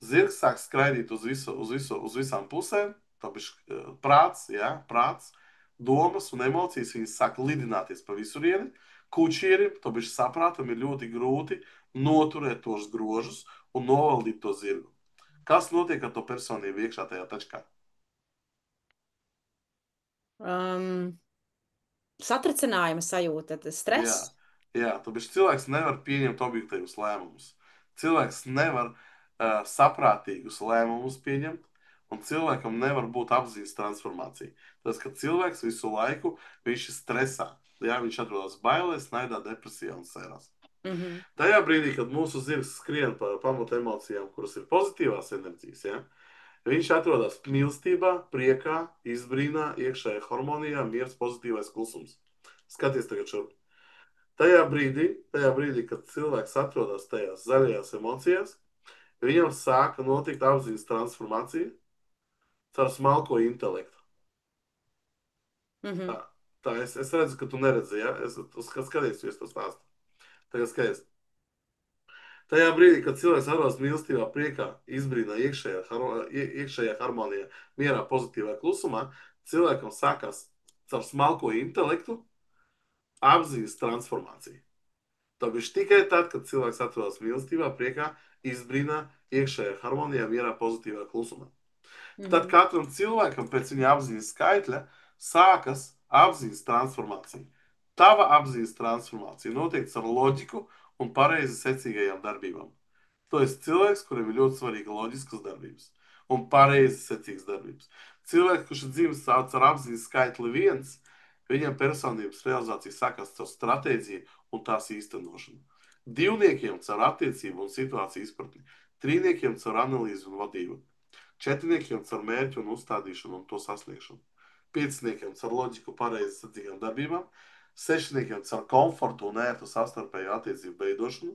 zirgs sāk skraidīt uz visām pusēm, tāpēc prāts, ja? Prāts, domas un emocijas, viņas sāk lidināties pa visurieni. Kučierim, tāpēc saprātam ir ļoti grūti noturēt tos grožus un novaldīt to zirgu. Kas notiek ar to personību iekšā tajā tačkā?
Satricinājuma sajūta, stress.
Jā, tāpēc cilvēks nevar pieņemt objektīvus lēmumus. Cilvēks nevar saprātīgus lēmumus pieņemt, un cilvēkam nevar būt apziņas transformācija. Tas, ka cilvēks visu laiku viņš ir stresā. Jā, viņš atrodas bailēs, naidā, depresijā un sērās. Tajā brīdī, kad mūsu zirgs skrien par pamata emocijām, kuras ir pozitīvās enerģijas, ja, viņš atrodas mīlestībā, priekā, izbrīnā, iekšējā harmonijā, miers, pozitīvais klusums. Skaties tagad šurp. Tajā brīdī, kad cilvēks atrodas tajās zaļajās emocijās, viņam sāka notikt apziņas transformācija caur smalko intelektu. Tā, es redzu, ka tu neredzi, ja? Skaties, jūs to stāstu. Tagad skaties. Tajā brīdī, kad cilvēks atrodas mīlestībā, priekā, izbrīnā, iekšējā harmonijā, mierā, pozitīvā klusumā, cilvēkam sākās caur smalko intelektu apziņas transformācija. Tāpēc tikai tad, kad cilvēks atrodas mīlestībā, priekā, izbrīnā, iekšējā harmonijā, mierā, pozitīvā klusumā. Tad katram cilvēkam pēc viņa apziņas skaitļa sākas apziņas transformācija. Tava apziņas transformācija notiek ar loģiku un pareizi secīgajām darbībām. Tu esi cilvēks, kurim ir ļoti svarīga loģiskas darbības un pareizi secīgas darbības. Cilvēks, kurš ir dzīves ar apziņas skaitli 1, viņam personības realizācija sākās caur stratēģiju un tās īstenošanu. 2 caur attiecību un situāciju izpratni. 3 caur analīzi un vadību. 4 caur mērķu un uzstādīšanu un to sasniegšanu. 5 caur loģiku pareizi secīgām darbībām. 6 caur komfortu un ērtu savstarpēju attiecību veidošanu.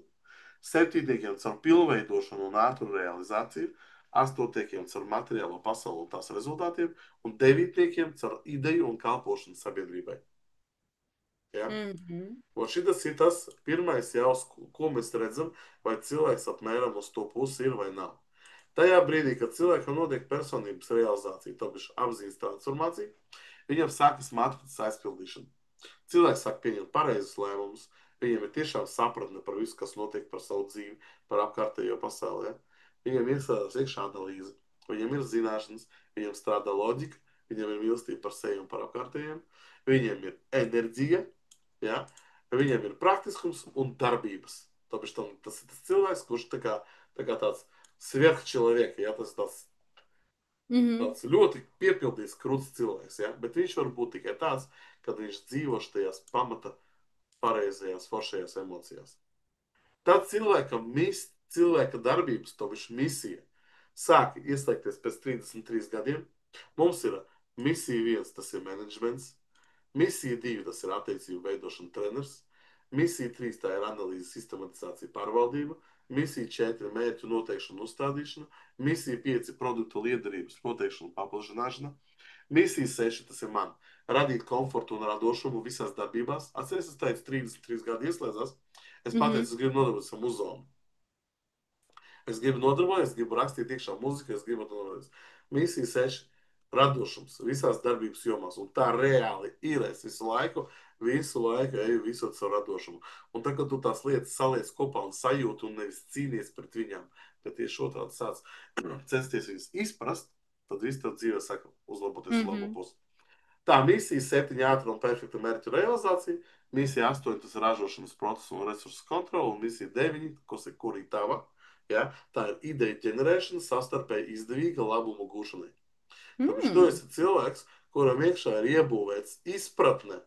7 caur pilnveidošanu un ātru realizāciju. 8 caur materiālo pasauli un tās rezultātiem. Un 9 caur ideju un kalpošanu sabiedrībai. Ja? Un šitas ir tas pirmais jaus, ko mēs redzam, vai cilvēks apmēram uz to pusi ir vai nav. Tajā brīdī, kad cilvēkam notiek personības realizācija, tāpēc apziņas transformācija, viņam sākas matricas aizpildīšana. Cilvēks sāk pieņemt pareizus lēmumus, viņam ir tiešām sapratne par visu, kas notiek par savu dzīvi, par apkārtējo pasauli. Ja? Viņam iestrādās iekšā analīze, viņam ir zināšanas, viņam strādā loģika, viņam ir mīlestība par sevi un par apkārtējiem, viņam ir enerģija, ja? Viņam ir praktiskums un darbības. Tāpēc tas ir tas cilvēks, kurš tā kā tāds sverhčelovieki, ja, tas tāds ļoti piepildīts krūts cilvēks, ja, bet viņš var būt tikai tāds, kad viņš dzīvo šajās pamata pareizajās, foršajās emocijās. Tad cilvēka darbības, to viņš misija, sāk ieslēgties pēc 33 gadiem. Mums ir misija 1, tas ir menedžments, misija 2, tas ir attiecību veidošana treneris, misija 3, tā ir analīze, sistematizācija, pārvaldība, misija 4, mērķu noteikšana un uzstādīšana, misija 5, produktu liederības noteikšana un paplašināšana, misija 6, tas ir man, radīt komfortu un radošumu visās darbībās. Atceries, es teicu, 33 gadi ieslēdzās, es pateicu, es gribu nodarboties ar muzonu. Es gribu nodarboties, es gribu rakstīt iekšā muziku, es gribu nodarboties. Misija 6, radošums visās darbības jomās, un tā reāli ir, es visu laiku eju visur caur radošumu. Un tad, kad tu tās lietas saliec kopā un sajūti un nevis cīnies pret viņām, bet tieši otrādi sāc censties viņas izprast, tad viss tev dzīvē saka uzlaboties uz labo pusi. Tā, misija 7, ātra un perfekta mērķu realizācija, misija 8, tas ir ražošanas procesu un resursu kontrola, un misija 9, kas ir kurī tava, ja? Tā ir ideja ģenerēšana, savstarpēji izdevīga labumu gūšanai. Tāpēc tu esi cilvēks, kuram iekšā ir iebūvēts izpratne,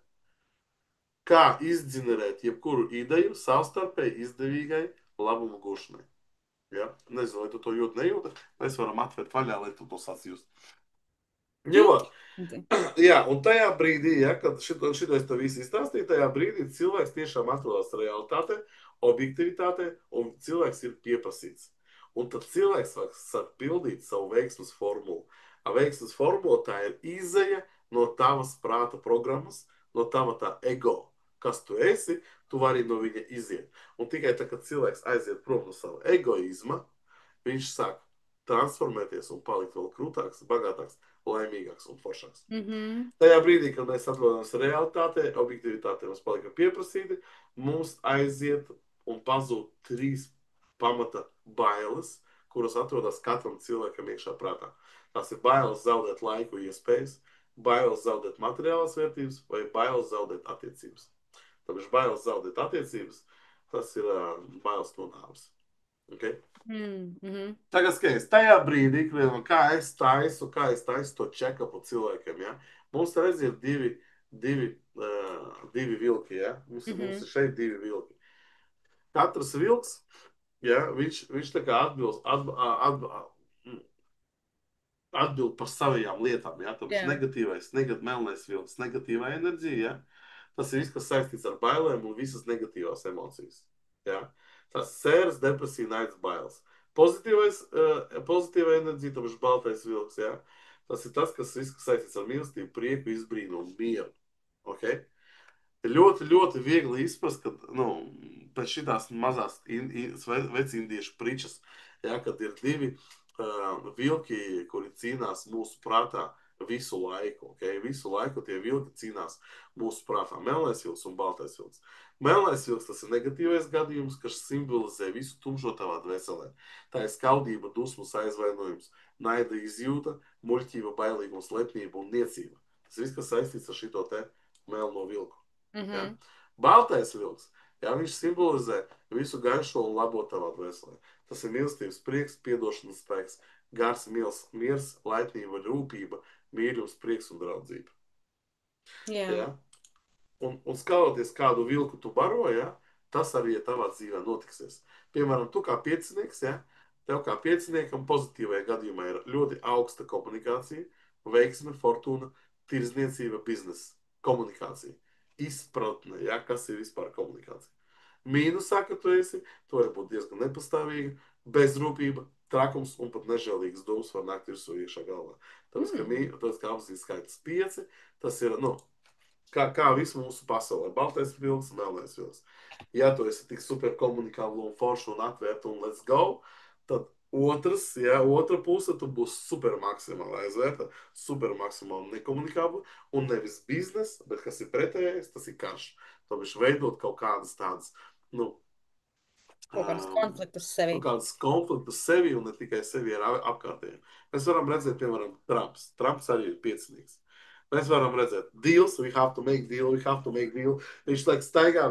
kā izģenerēt jebkuru ideju savstarpēji izdevīgai labumu gūšanai. Ja? Nezinu, vai tu to jūti, nejūti, mēs varam atvērt vaļā, lai tu to sacījust. Jā, un tajā brīdī, ja, kad šito es tev visu izstāstīju, tajā brīdī cilvēks tiešām atrodas realitātē, objektivitātē, un cilvēks ir pieprasīts. Un tad cilvēks sāk pildīt savu veiksmes formulu. A veiksmes formula tā ir izeja no tavas prāta programmas, no tava tā ego. Kas tu esi, tu vari no viņa iziet. Un tikai tā, kad cilvēks aiziet prom no sava egoisma, viņš sāk transformēties un palikt vēl krūtāks, bagātāks, laimīgāks un foršāks. Tajā brīdī, kad mēs atrodamies realitātē, objektivitātē, mums palika pieprasīti, mums aiziet un pazūd 3 pamata bailes, kuras atrodas katram cilvēkam iekšā prātā. Tās ir bailes zaudēt laiku, iespējas, bailes zaudēt materiālas vērtības vai bailes zaudēt attiecības. Tāpēc bailes zaudēt attiecības, tas ir bailes no nāves. Okay? Tagad skaties, tajā brīdī, kā es taisu to check-upu cilvēkiem, ja? Mums redz ir divi vilki, ja? Mums ir šeit 2 vilki. Katrs vilks, ja, viņš tā kā atbild par savajām lietām, ja? Tāpēc negatīvais, melnais vilks, negatīvā enerģija, ja? Tas ir viss, kas saistīts ar bailēm un visas negatīvās emocijas, ja? Tas sēras, depresija, naids, bailes. Pozitīva enerģija, tāpēc baltais vilks, ja? Tas ir tas, kas viss, kas saistīts ar mīlestību, prieku, izbrīnu un mieru. Okay? Ļoti, ļoti viegli izprast, ka pēc šitās mazās vecindiešu pričas, ja, kad ir 2 vilki, kuri cīnās mūsu prātā visu laiku. Okay? Visu laiku tie vilki cīnās mūsu prātā. Melnais vilks un baltais vilks. Melnais vilks, tas ir negatīvais gadījums, kas simbolizē visu tumšo tavā dvēselē. Tā ir skaudība, dusmas, aizvainojums, naida izjūta, muļķība, bailīgums, lepnība un niecība. Tas viss, kas saistīts ar šito te melno vilku. Ja? Baltais vilks, ja, viņš simbolizē visu gaišo un labo tavā dvēselē. Tas ir mīlestības prieks, piedošanas spēks, gars, miers, laipnība, rūpība, mīļums, prieks un draudzība. Ja? Un skatoties, kādu vilku tu baro, ja, tas arī tavā dzīvē notiksies. Piemēram, tu kā piecinieks, ja, tev kā pieciniekam pozitīvajā gadījumā ir ļoti augsta komunikācija, veiksme, fortuna, tirdzniecība, biznesa, komunikācija, izpratne, ja, kas ir vispār komunikācija. Mīnusā, ka tu vari būt diezgan nepastāvīga, bezrūpība, trakums un pat nežēlīgs domas var nākt virsū iekšā galvā. Tāpēc, ka apziņas skaitlis 5, tas ir, kā visu mūsu pasaulē. Baltais vilks, melnais vilks. Ja tu esi tik super komunikābli un forši un atvērta un let's go, tad otra puse tu būs super maksimāli aizvērta, super maksimāli nekomunikābli un nevis biznes, bet kas ir pretējais, tas ir karš. Tāpēc veidot kaut kādas tādas,
kaut kādus konfliktus sevi.
Kaut kādus konfliktus sevi un ne tikai sevi ar apkārtējiem. Mēs varam redzēt, piemēram, Trumps. Trumps arī ir piecinieks. Mēs varam redzēt, deals, we have to make deal. Viņš staigā,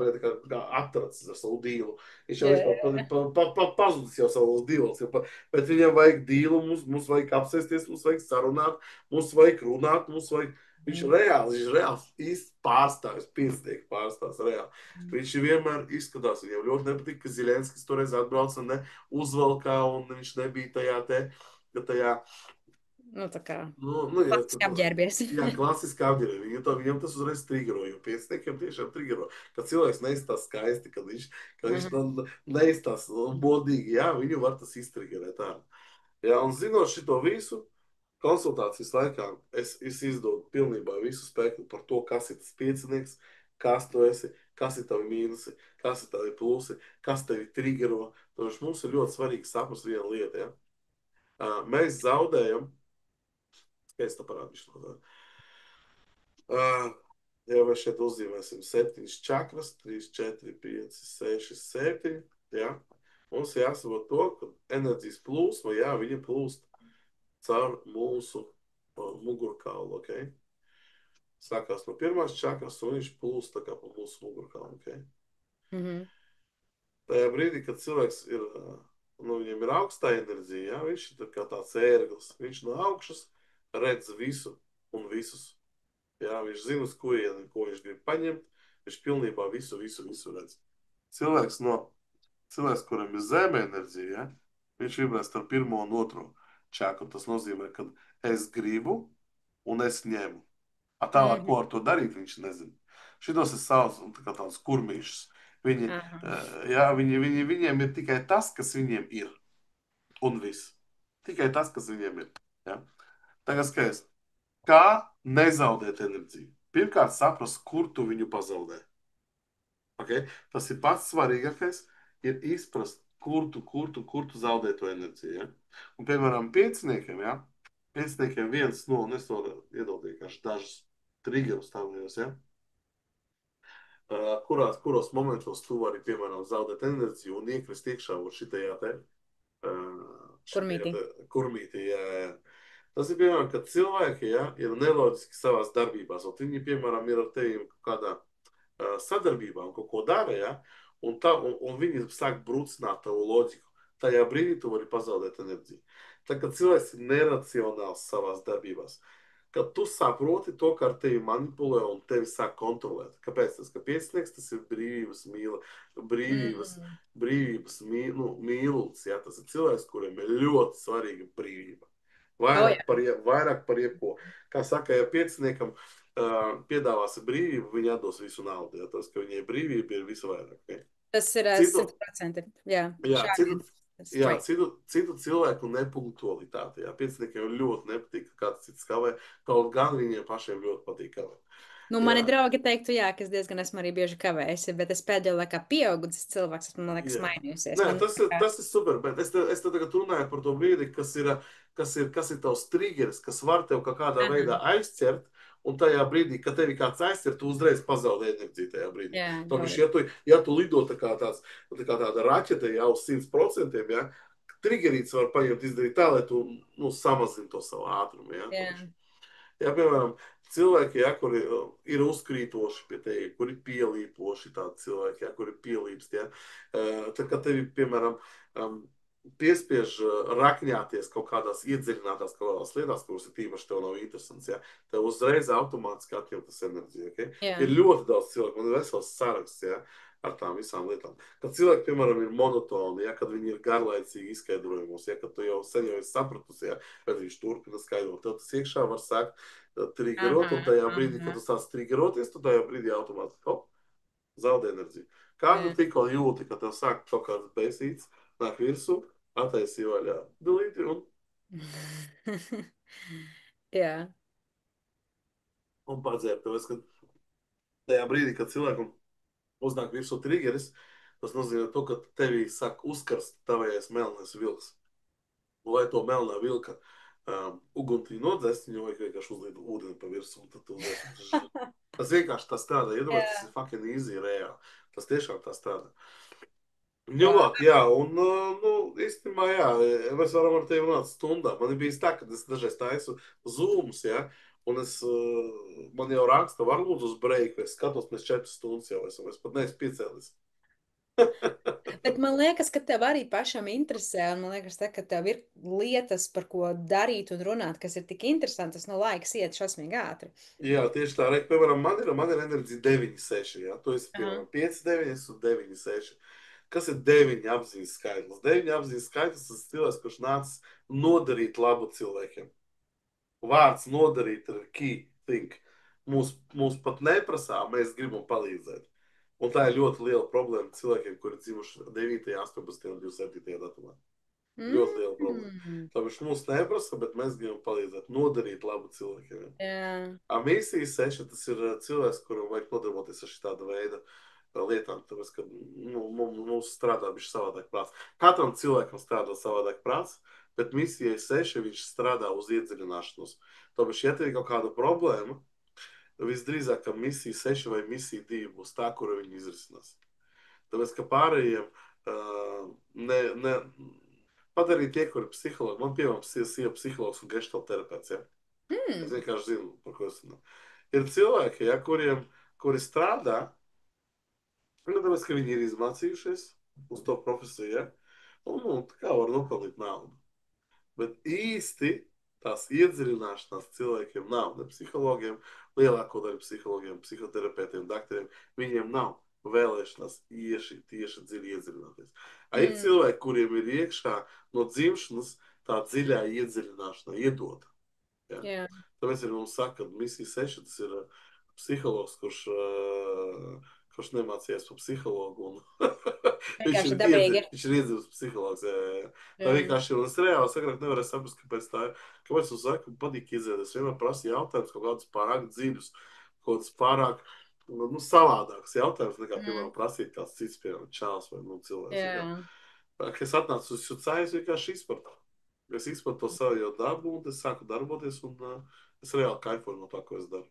kā atracis ar savu dealu. Viņš jau pazudis jau savus dealus. Bet viņam vajag dealu, mums vajag apsēsties, mums vajag sarunāt, mums vajag runāt, Viņš ir reāls, īsts pārstāvis, piecinieks pārstāvis, reāli. Viņš vienmēr izskatās, viņam ļoti nepatīk, ka Ziļenskis toreiz atbrauca un uzvalkā, un viņš nebija tajā
tā kā klasiski apģērbies.
Jā, klasiski apģērbies. Viņam tas uzreiz trigero, jo pieciniekiem tiešām trigero. Kad cilvēks neizstās skaisti, kad viņš neizstās modīgi, jā, viņu var tas iztrigerēt tā. Jā, un zinot šito visu, konsultācijas laikā es izdodu pilnībā visu spektru par to, kas ir tas piecinieks, kas tu esi, kas ir tavi mīnusi, kas ir tavi plusi, kas tevi trigero. Tāpēc mums ir ļoti svarīgi saprast vienu lietu. Ja? Mēs zaudējam, es tā parādīšu no tā. Ja mēs šeit uzzīmēsim 7 čakras, 3, 4, 5, 6, 7, ja? Mums jāsaprot to, ka enerģijas plūsma, jā, viņa plūst caur mūsu mugurkaulu, okay? Sākās no pirmās čakras, un viņš plūst tā kā pa mūsu mugurkaulu, okay? Tajā brīdī, kad cilvēks ir, viņam ir augstā enerģija, jā, viņš ir kā tāds ērglis, viņš no augšas redz visu un visus, jā, viņš zina, uz kurieni, ko viņš grib paņemt, viņš pilnībā visu redz. Cilvēks, kuram ir zeme enerģija, jā, viņš vibrē starp pirmo un otro čakru. Tas nozīmē, ka es gribu, un es ņemu. Tālāk, ko ar to darīt, viņš nezina. Šitos ir savs un tā kā tāds kurmīšs. Viņi, viņiem ir tikai tas, kas viņiem ir. Un viss. Tikai tas, kas viņiem ir. Ja? Tagad skaties, kā nezaudēt enerģiju. Pirmkārt, saprast, kur tu viņu pazaudē. Okay? Tas ir pats svarīgākais, ir izprast, kur tu zaudē to enerģiju. Ja? Un, piemēram, pieciniekiem, ja? Pieciniekiem viens, un es to iedod vienkārši dažus triggerus tādējos, ja? Kuros momentos tu vari, piemēram, zaudēt enerģiju un iekrist iekšā šitajā te kurmītī. Jā. Tas ir, piemēram, ka cilvēki ir neloģiski savās darbībās. Viņi, piemēram, ir ar tevi kādā sadarbībā un kaut ko dara, ja? un viņi sāk brucināt tavu loģiku. Tajā brīdī tu vari pazaudēt enerģiju. Tā kā cilvēks ir neracionāls savās darbībās, kad tu saproti to, ka ar tevi manipulē un tevi sāk kontrolēt. Kāpēc? Tas, ka piecinieks, tas ir brīvības mīlulis. Ja? Tas ir cilvēks, kuriem ir ļoti svarīga brīvība. Vairāk par jebko. Kā saka, ja pieciniekam piedāvāsi brīvību, viņi atdos visu naudu. Ja? Tas, ka viņai brīvība ir visu vairāk. Okay?
Tas ir 100%.
Citu cilvēku nepunktualitāte. Pieciniekiem ļoti nepatīk, ka kāds cits kavē, kaut gan viņiem pašiem ļoti patīk kavēt.
Mani draugi teiktu, ka es diezgan esmu arī bieži kavējusi, bet es pēdējā laikā pieaugušas cilvēks, man liekas, mainījusies.
Tas ir super, bet es te tagad runāju par to brīdi, kas ir tavs triggeris, kas var tev kādā veidā aizķert, un tajā brīdī, kad tevi kāds aizķer, tu uzreiz pazaudē enerģiju tajā brīdī. Ja tu lido tā kā tāda raķete jau uz 100%, ja, triggerīts var paņemt izdarīt tā, lai tu samazini to savu ātrumu. Ja, piemēram, cilvēki, kuri ir uzkrītoši pie tevi, kuri pielīpoši tādi cilvēki, kuri pielīpst, tad, kad tevi, piemēram, piespiež rakņāties kaut kādās iedziļinātās lietās, kuras ir tīpaši tev nav interesants, tev uzreiz automātiski atņemtas enerģija. Okay? Ir ļoti daudz cilvēku, man ir vesels saraksts ar tām visām lietām. Kad cilvēki, piemēram, ir monotoni, kad viņi ir garlaicīgi izskaidrojumos, kad tu jau sen jau esi sapratusi, bet viņš turpina skaidrot, tev tas iekšā var sākt triggerot, un tajā brīdī, kad tu sāc triggeroties, tu tajā brīdī automātiski zaudē enerģiju. Kādu tikko jūti, kad tev sāk kaut kādas bēsītas, nāk virsū, attaisīja vaļā, dalīti un... Un padzērt, tāpēc, ka tajā brīdī, kad cilvēkam uznāk virsū triggeris, tas nozīmē to, ka tevī sāk uzkarst tavējais melnais vilks. Un lai to melnā vilka uguntī nodzēst, viņu vajag vienkārši uzliet ūdeni pa virsū, un tad tu uzliet. Tas vienkārši tā strādā, iedomājies, tas ir fucking easy reāli. Tas tiešām tā strādā. Ņemot, un īstenībā, mēs varam ar tevi runāt stundā. Man ir bijis tā, ka es dažreiz taisu zoomus, un man jau raksta, var lūdzu uz breiku, es skatos, mēs 4 stundas jau esam, es pat neesmu piecēlis.
Bet man liekas, ka tev arī pašam interesē, un man liekas, ka tev ir lietas, par ko darīt un runāt, kas ir tik interesantas, laiks iet šausmīgi ātri.
Jā, tieši tā, piemēram, man ir enerģija 9,6, tu esi, piemēram, 5,9 un 9,6. Kas ir 9 apziņas skaitlis? 9 apziņas skaitlis tas ir cilvēks, kurš nācis nodarīt labu cilvēkiem. Vārds nodarīt ir key thing. Mūs pat neprasā, mēs gribam palīdzēt. Un tā ir ļoti liela problēma cilvēkiem, kuri dzimuši 9, 18 un 27 datumā. Ļoti liela problēma. Tāpēc mūs neprasa, bet mēs gribam palīdzēt, nodarīt labu cilvēkiem. Misija 6, tas ir cilvēks, kuram vajag nodarboties ar šitāda veida lietām, tāpēc, ka mums strādā bišķi savādāk prāts. Katram cilvēkam strādā savādāk prāts, bet misijai 6 viņš strādā uz iedziļināšanos. Tāpēc, ja tev ir kaut kāda problēma, visdrīzāk, ka misija 6 vai misija 2 būs tā, kura viņi izrisinās. Tāpēc, ka pārējiem pat arī tie, kuri ir psihologi, man piemēram sieva psihologs un gestalterapeits, Es vienkārši zinu, par ko es runāju. Ir cilvēki, kuri strādā, tāpēc, ka viņi ir izmācījušies uz to profesiju, un tā kā var nopelnīt naudu. Bet īsti tās iedziļināšanās cilvēkiem nav, ne psihologiem, lielāko daļu psihologiem, psihoterapeitiem, dakteriem, viņiem nav vēlēšanās tieši dziļi iedziļināties. Ir cilvēki, kuriem ir iekšā no dzimšanas tā dziļā iedziļināšana iedota. Tāpēc arī mums saka, ka misija 6 tas ir psihologs, kurš nemācījās par psihologu.
Vienkārši dabīgi ir.
Viņš ir iedzīvs psihologs. Tā
Jā.
vienkārši ir. Un es reāli sakrāk nevarēju saprast, kāpēc tā ir. Kāpēc uz saku patīk izdziedāt? Es vienmēr prasu jautājumus, kaut kādus pārāk dziļus, kaut kādus pārāk savādākus jautājumus, nekā, piemēram, prasīt kāds cits, piemēram, čāls vai cilvēks.
Jā.
Kad es atnācu uz Jucāju, es vienkārši izpratu. Es izpratu to savu jau darbu, un es sāku darboties, un es reāli kaifoju no tā, ko es daru.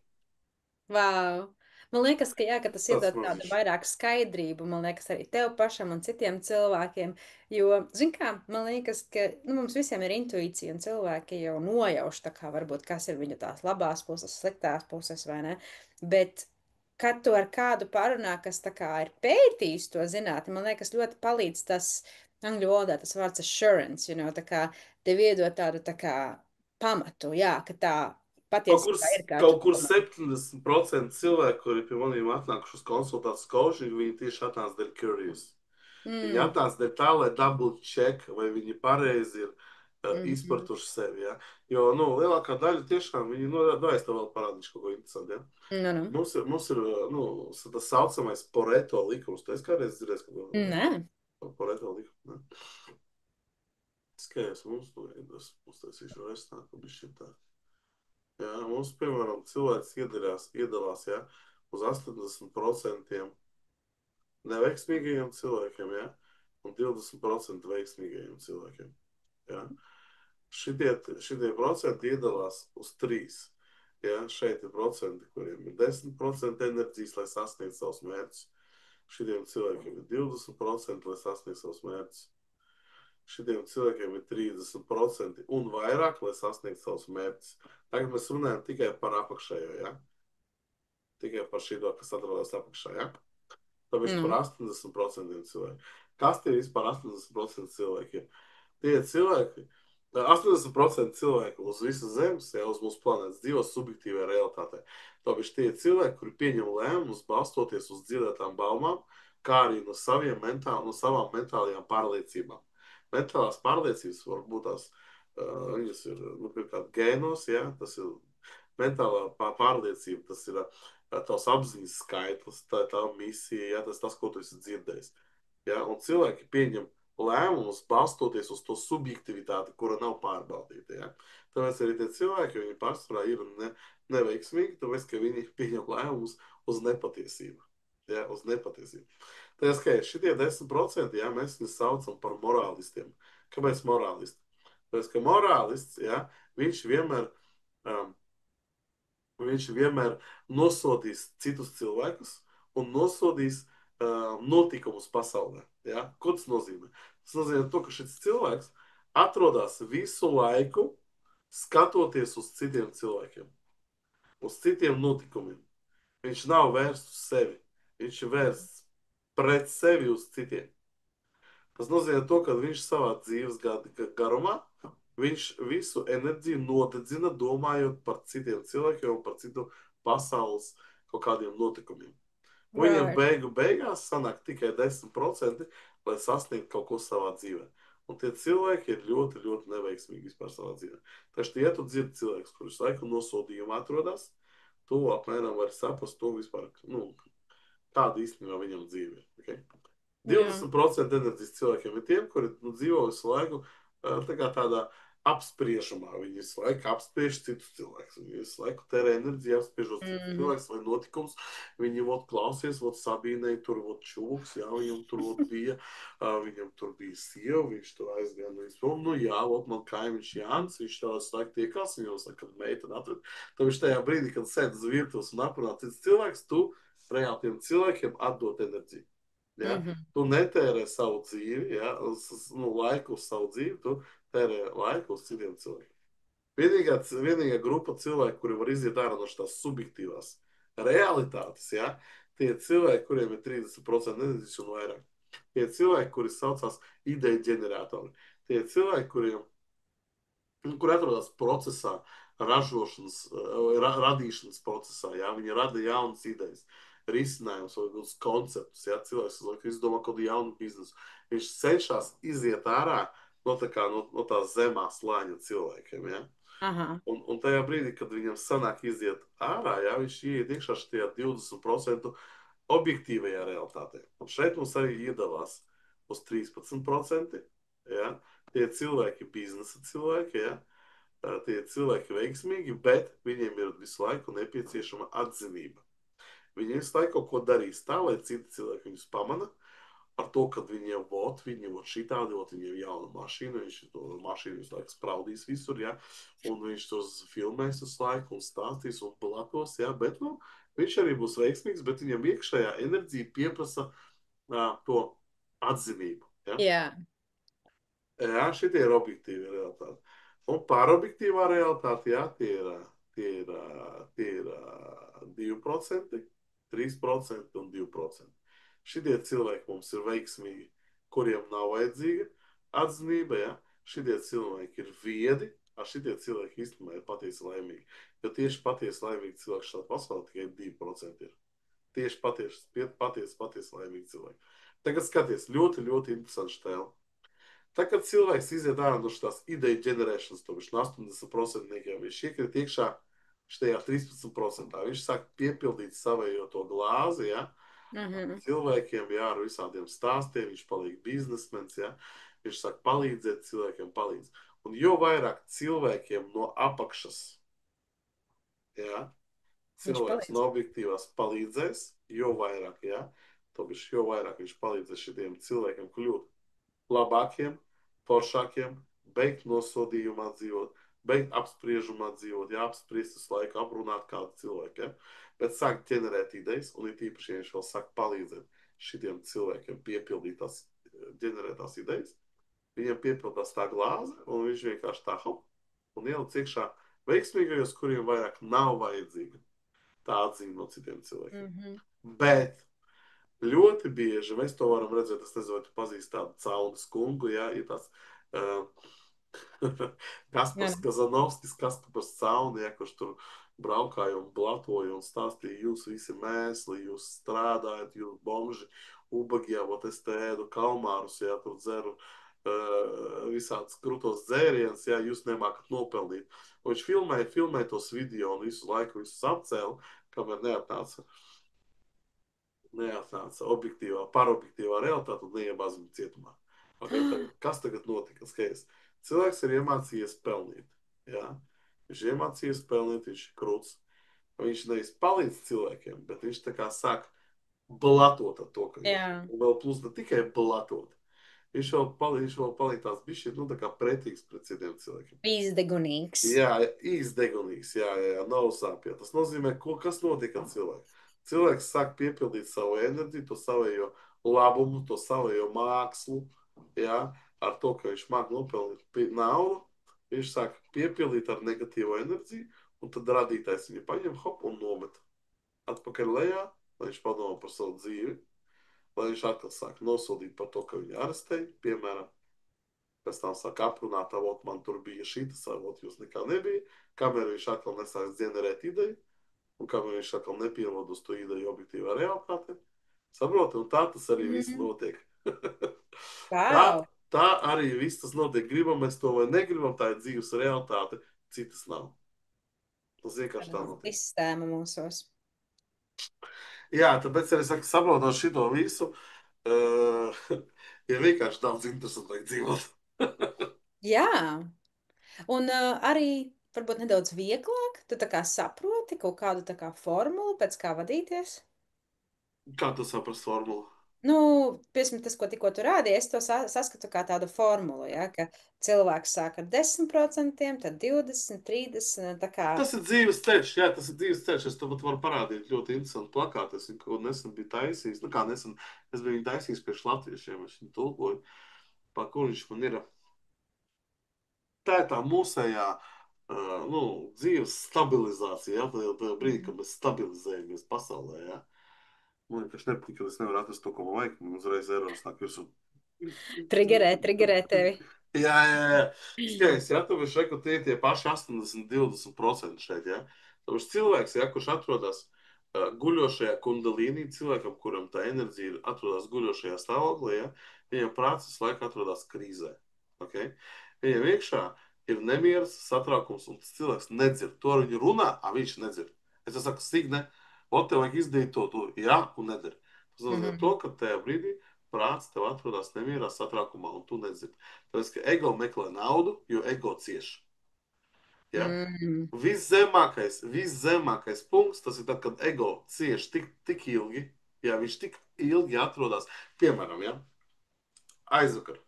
Vau! Man liekas, ka, jā, ka tas iedod tādu
maziņš.
vairāk skaidrību, man liekas, arī tev pašam un citiem cilvēkiem, jo, zin kā, man liekas, ka, mums visiem ir intuīcija un cilvēki jau nojauš tā kā varbūt, kas ir viņu tās labās puses, sliktās puses, vai ne? Bet, kad tu ar kādu parunā, kas tā kā ir pētījis to zinātni, man liekas, ļoti palīdz tas, angļu valodā tas vārds assurance, tā kā tev iedod tādu tā kā pamatu, jā, ka tā patiesībā ir kā tu
Kaut kur
domā.
70% cilvēku, kuri pie maniem atnākuši uz konsultācijas coaching, viņi tieši atnāca dēļ curious. Viņi atnāca dēļ tā, lai double check, vai viņi pareizi ir izpratuši sevi. Ja? Jo lielākā daļa tiešām viņi es tev vēl parādīšu kaut ko interesantu. Ja? Mums ir tas saucamais Pareto likums. Tu esi kādreiz dzirdējis, ka
Nē.
Pareto likums? Ne? Skaidrs, mums taisīšu vairs nāk, un bišķi tā. Jā, mums, piemēram, cilvēks iedalās uz 80% neveiksmīgajiem cilvēkiem, un 20% veiksmīgajiem cilvēkiem. Jā. Šitie procenti iedalās uz 3. Jā. Šeit ir procenti, kuriem ir 10% enerģijas, lai sasniegtu savus mērķus. Šitiem cilvēkiem ir 20%, lai sasniegtu savus mērķus. Šitiem cilvēkiem ir 30% un vairāk, lai sasniegtu savus mērķus. Tagad mēs runājam tikai par apakšējo, ja? Tikai par šito, kas atrodas apakšā, ja? Tāpēc par 80% cilvēku. Kas tie vispār 80% cilvēki ir? Tie cilvēki, 80% cilvēku uz visas zemes, uz mūsu planētas dzīvo subjektīvajā realitātē. Tāpēc tie cilvēki, kuri pieņem lēmumus balstoties uz dzirdētām baumām, kā arī no savām mentālajām pārliecībām. Mentālās pārliecības var būt viņas ir, pirmkārt, gēnos, tas ir mentālā pārliecība, tas ir tavs apziņas skaitlis, tā ir tā misija, tas, ko tu esi dzirdējis. Un cilvēki pieņem lēmumus balstoties uz to subjektivitāti, kura nav pārbaudīta. Tāpēc arī tie cilvēki, viņi pārsvarā ir neveiksmīgi, tāpēc, ka viņi pieņem lēmumus uz nepatiesību. Uz nepatiesību. Tā ir šitie 10%, mēs viņus saucam par morālistiem. Kāpēc morālisti? Tāpēc, ka morālists, viņš vienmēr nosodīs citus cilvēkus un nosodīs notikumus pasaulē. Ko tas nozīmē? Tas nozīmē to, ka šis cilvēks atrodas visu laiku skatoties uz citiem cilvēkiem, uz citiem notikumiem. Viņš nav vērsts uz sevi. Viņš ir vērsts pret sevi uz citiem. Tas nozīmē to, ka viņš savā dzīves garumā, viņš visu enerģiju nodedzina, domājot par citiem cilvēkiem un par citu pasaules kaut kādiem notikumiem. Viņam beigās sanāk tikai 10%, lai sasniegtu kaut ko savā dzīvē. Un tie cilvēki ir ļoti, ļoti neveiksmīgi vispār savā dzīvē. Taču, ja tu dzirdi cilvēks, kurš laiku nosodījumā atrodas, tu apmēram vari saprast to vispār, kāda īstenībā viņam dzīve ir. Okay? 20% enerģijas cilvēkiem ir tiem, kuri dzīvo visu laiku tādā apspriežamā. Viņi visu laiku apspriež citus cilvēkus. Viņi visu laiku tērē enerģiju apspriežot citus cilvēkus vai notikums. Viņi klausies, Sabīnei tur čūks, viņam tur bija, viņam tur bija sieva, viņš tur aizgāja no visprom. Man kaimiņš Jānis, viņš tā visu laiku tiekās, viņam saka, kad meiteni atved. Tad viņš tajā brīdī, kad sēd uz virtuves un aprunā cits cilvēks, tu reāli tiem cilvēkiem atdot enerģiju. Tu netērē savu dzīvi, laiku uz savu dzīvi, tu tērē laiku uz citiem cilvēkiem. Vienīgā grupa cilvēku, kuri var iziet ārā no šīs subjektīvās realitātes, tie cilvēki, kuriem ir 30% enerģijas un vairāk. Tie cilvēki, kuri saucās ideju ģeneratori. Tie cilvēki, kuri atrodas procesā, radīšanas procesā, viņi rada jaunas idejas, risinājumus vai konceptus, cilvēks izdomā kādu jaunu biznesu. Viņš cenšas iziet ārā no tās zemā slāņa cilvēkiem. Ja?
Aha.
Un tajā brīdī, kad viņam sanāk iziet ārā, ja, viņš ieiet iekšā šajā 20% objektīvajā realitātē. Un šeit mums arī iedalās uz 13%. Ja? Tie cilvēki, biznesa cilvēki, ja? Tie cilvēki veiksmīgi, bet viņiem ir visu laiku nepieciešama atzinība. Viņi visu laiku kaut ko darīs tā, lai citi cilvēki viņus pamana ar to, ka viņiem šitādi, viņiem jauna mašīna, viņš to mašīnu visu laiku spraudīs visur, ja? Un viņš tos filmēs visu laiku un stāstīs un blatos, ja? Bet, viņš arī būs veiksmīgs, bet viņam iekšējā enerģija pieprasa to atzinību, ja?
Jā.
Jā, šitie ir objektīvi realitāti. Un pārobjektīvā realitāte, jā, tie ir 2%, 3% un 2%. Šitie cilvēki mums ir veiksmīgi, kuriem nav vajadzīga atzinība, ja? Šitie cilvēki ir viedi, šitie cilvēki īstenībā ir patiesi laimīgi. Jo tieši patiesi laimīgi cilvēki šādā pasaulē tikai 2% ir. Tieši patiesi laimīgi cilvēki. Tagad skaties, ļoti, ļoti interesanti štēli. Tā, kad cilvēks iziet ārā no šīs ideju ģenerēšanas, to viņš no 80% viņš iekrīt iekšā šajā 13%. Viņš sāk piepildīt savējo to glāzi, ja? Cilvēkiem, jā, ar visādiem stāstiem, viņš paliek biznesmens, ja? Viņš sāk palīdzēt cilvēkiem, palīdz. Un jo vairāk cilvēkiem no apakšas, ja? Cilvēks no objektīvās palīdzēs, jo vairāk, ja? Jo vairāk viņš palīdzēs šitiem cilvēkiem kļūt labākiem, foršākiem, beigt nosodījumā dzīvot, beigt apspriežumā dzīvot, jāapspriest visu laiku, aprunāt kādu cilvēku, ja? Bet sāk ģenerēt idejas, un ir īpaši, ja viņš vēl sāk palīdzēt šitiem cilvēkiem piepildīt tās ģenerētās idejas, viņiem piepildās tā glāze, un viņš vienkārši tā hop, un ielic iekšā veiksmīgajos, kuriem vairāk nav vajadzīga tā atzīme no citiem cilvēkiem. Bet ļoti bieži mēs to varam redzēt, es nezinu, vai tu pazīsti tādu Caunas kungu, ja, ir tāds Kaspars Kazanovskis, Kaspars Cauni, ja, kurš tur braukāja un blatoja un stāstīja, jūs visi mēsli, jūs strādājat, jūs bomži, ubagi, ja, vot es te ēdu kalmārus, ja, tur dzeru visādas krūtos dzēriens, ja, jūs nemākat nopelnīt. Un viņš filmēja tos video un visu laiku visus apcēla, kamēr neatnāca pārobjektīvā realitāte un neiebāz viņu cietumā. Okay, kas tagad notika? Skaidrs. Cilvēks ir iemācījies pelnīt. Ja? Viņš ir iemācījies pelnīt, viņš ir krūts. Viņš nevis palīdz cilvēkiem, bet viņš tā kā sāk blatot ar to, ka viņš vēl plus ne tikai blatot. Viņš vēl palīdz tās bišķi, tā kā pretīgs pret citiem cilvēkiem.
Izdegunīgs.
Jā, izdegunīgs, jā, nav sāpja. Tas nozīmē, kas notika ar cilvēku. Cilvēks sāk piepildīt savu enerģiju, to savējo labumu, to savējo mākslu, jā, ar to, ka viņš māk nopelnīt naudu, viņš sāk piepildīt ar negatīvo enerģiju, un tad radītājs viņu paņem, hop, un nomet atpakaļ lejā, lai viņš padomā par savu dzīvi, lai viņš atkal sāk nosodīt par to, ka viņu arestēja, piemēram, pēc tam sāk aprunāt, avot, man tur bija šitas, avot, jūs nekā nebija, kamēr viņš atkal nesāks ģenerēt ideju, un kamēr viņš atkal nepierod uz to ideju objektīvā realitāte. Saproti, un tā tas arī viss notiek. Tā arī viss tas notiek. Gribam mēs to vai negribam, tā ir dzīves realitāte, citas nav. Tas vienkārši tā notiek.
Sistēma mūsos.
Jā, tāpēc arī saku, saprotot šito visu, ir vienkārši daudz interesantāk dzīvot.
Jā, un arī varbūt nedaudz vieglāk, tu tā kā saproti kaut kādu tā kā formulu, pēc kā vadīties.
Kā tu saprast formulu?
Piemēram, tas, ko tikko tu rādīji, es to saskatu kā tādu formulu, ja, ka cilvēks sāk ar 10%, tad 20, 30, tā kā...
Tas ir dzīves ceļš, jā, tas ir dzīves ceļš, es to pat varu parādīt ļoti interesantu plakātu, es viņu kaut nesen biju taisījis, es biju viņu taisījis priekš latviešiem, es viņu tulkoju, par kur viņš man ir. Tā ir tā mūsējā, dzīves stabilizācija, ja, tā brīdī, kad mēs stabilizējamies pasaulē, ja. Man vienkārši nepatīk, ka es nevaru atrast to, ko man vajag, man uzreiz erors nāk virsū.
Triggerē tevi.
Jā. Skaidrs, ja, tāpēc šeit, ka tie paši 80-20% šeit, ja. Tāpēc cilvēks, ja, kurš atrodas guļošajā kundalīnī, cilvēkam, kuram tā enerģija atrodas guļošajā stāvoklī, ja, viņam prāts visu laiku atrodas krīzē. Okay? Viņam iekšā ir nemieras, satraukums, un tas cilvēks nedzird. To ar viņu runā, viņš nedzird. Es tev saku, Signe, tev vajag izdarīt to, jā, un nedara. Tas nozīmē to, ka tajā brīdī prāts tev atrodas nemierā, satraukumā, un tu nedzirdi. Tāpēc, ka ego meklē naudu, jo ego cieš. Ja? Viszemākais punkts, tas ir tad, kad ego cieš tik ilgi, ja viņš tik ilgi atrodas, piemēram, ja? Aizvakar.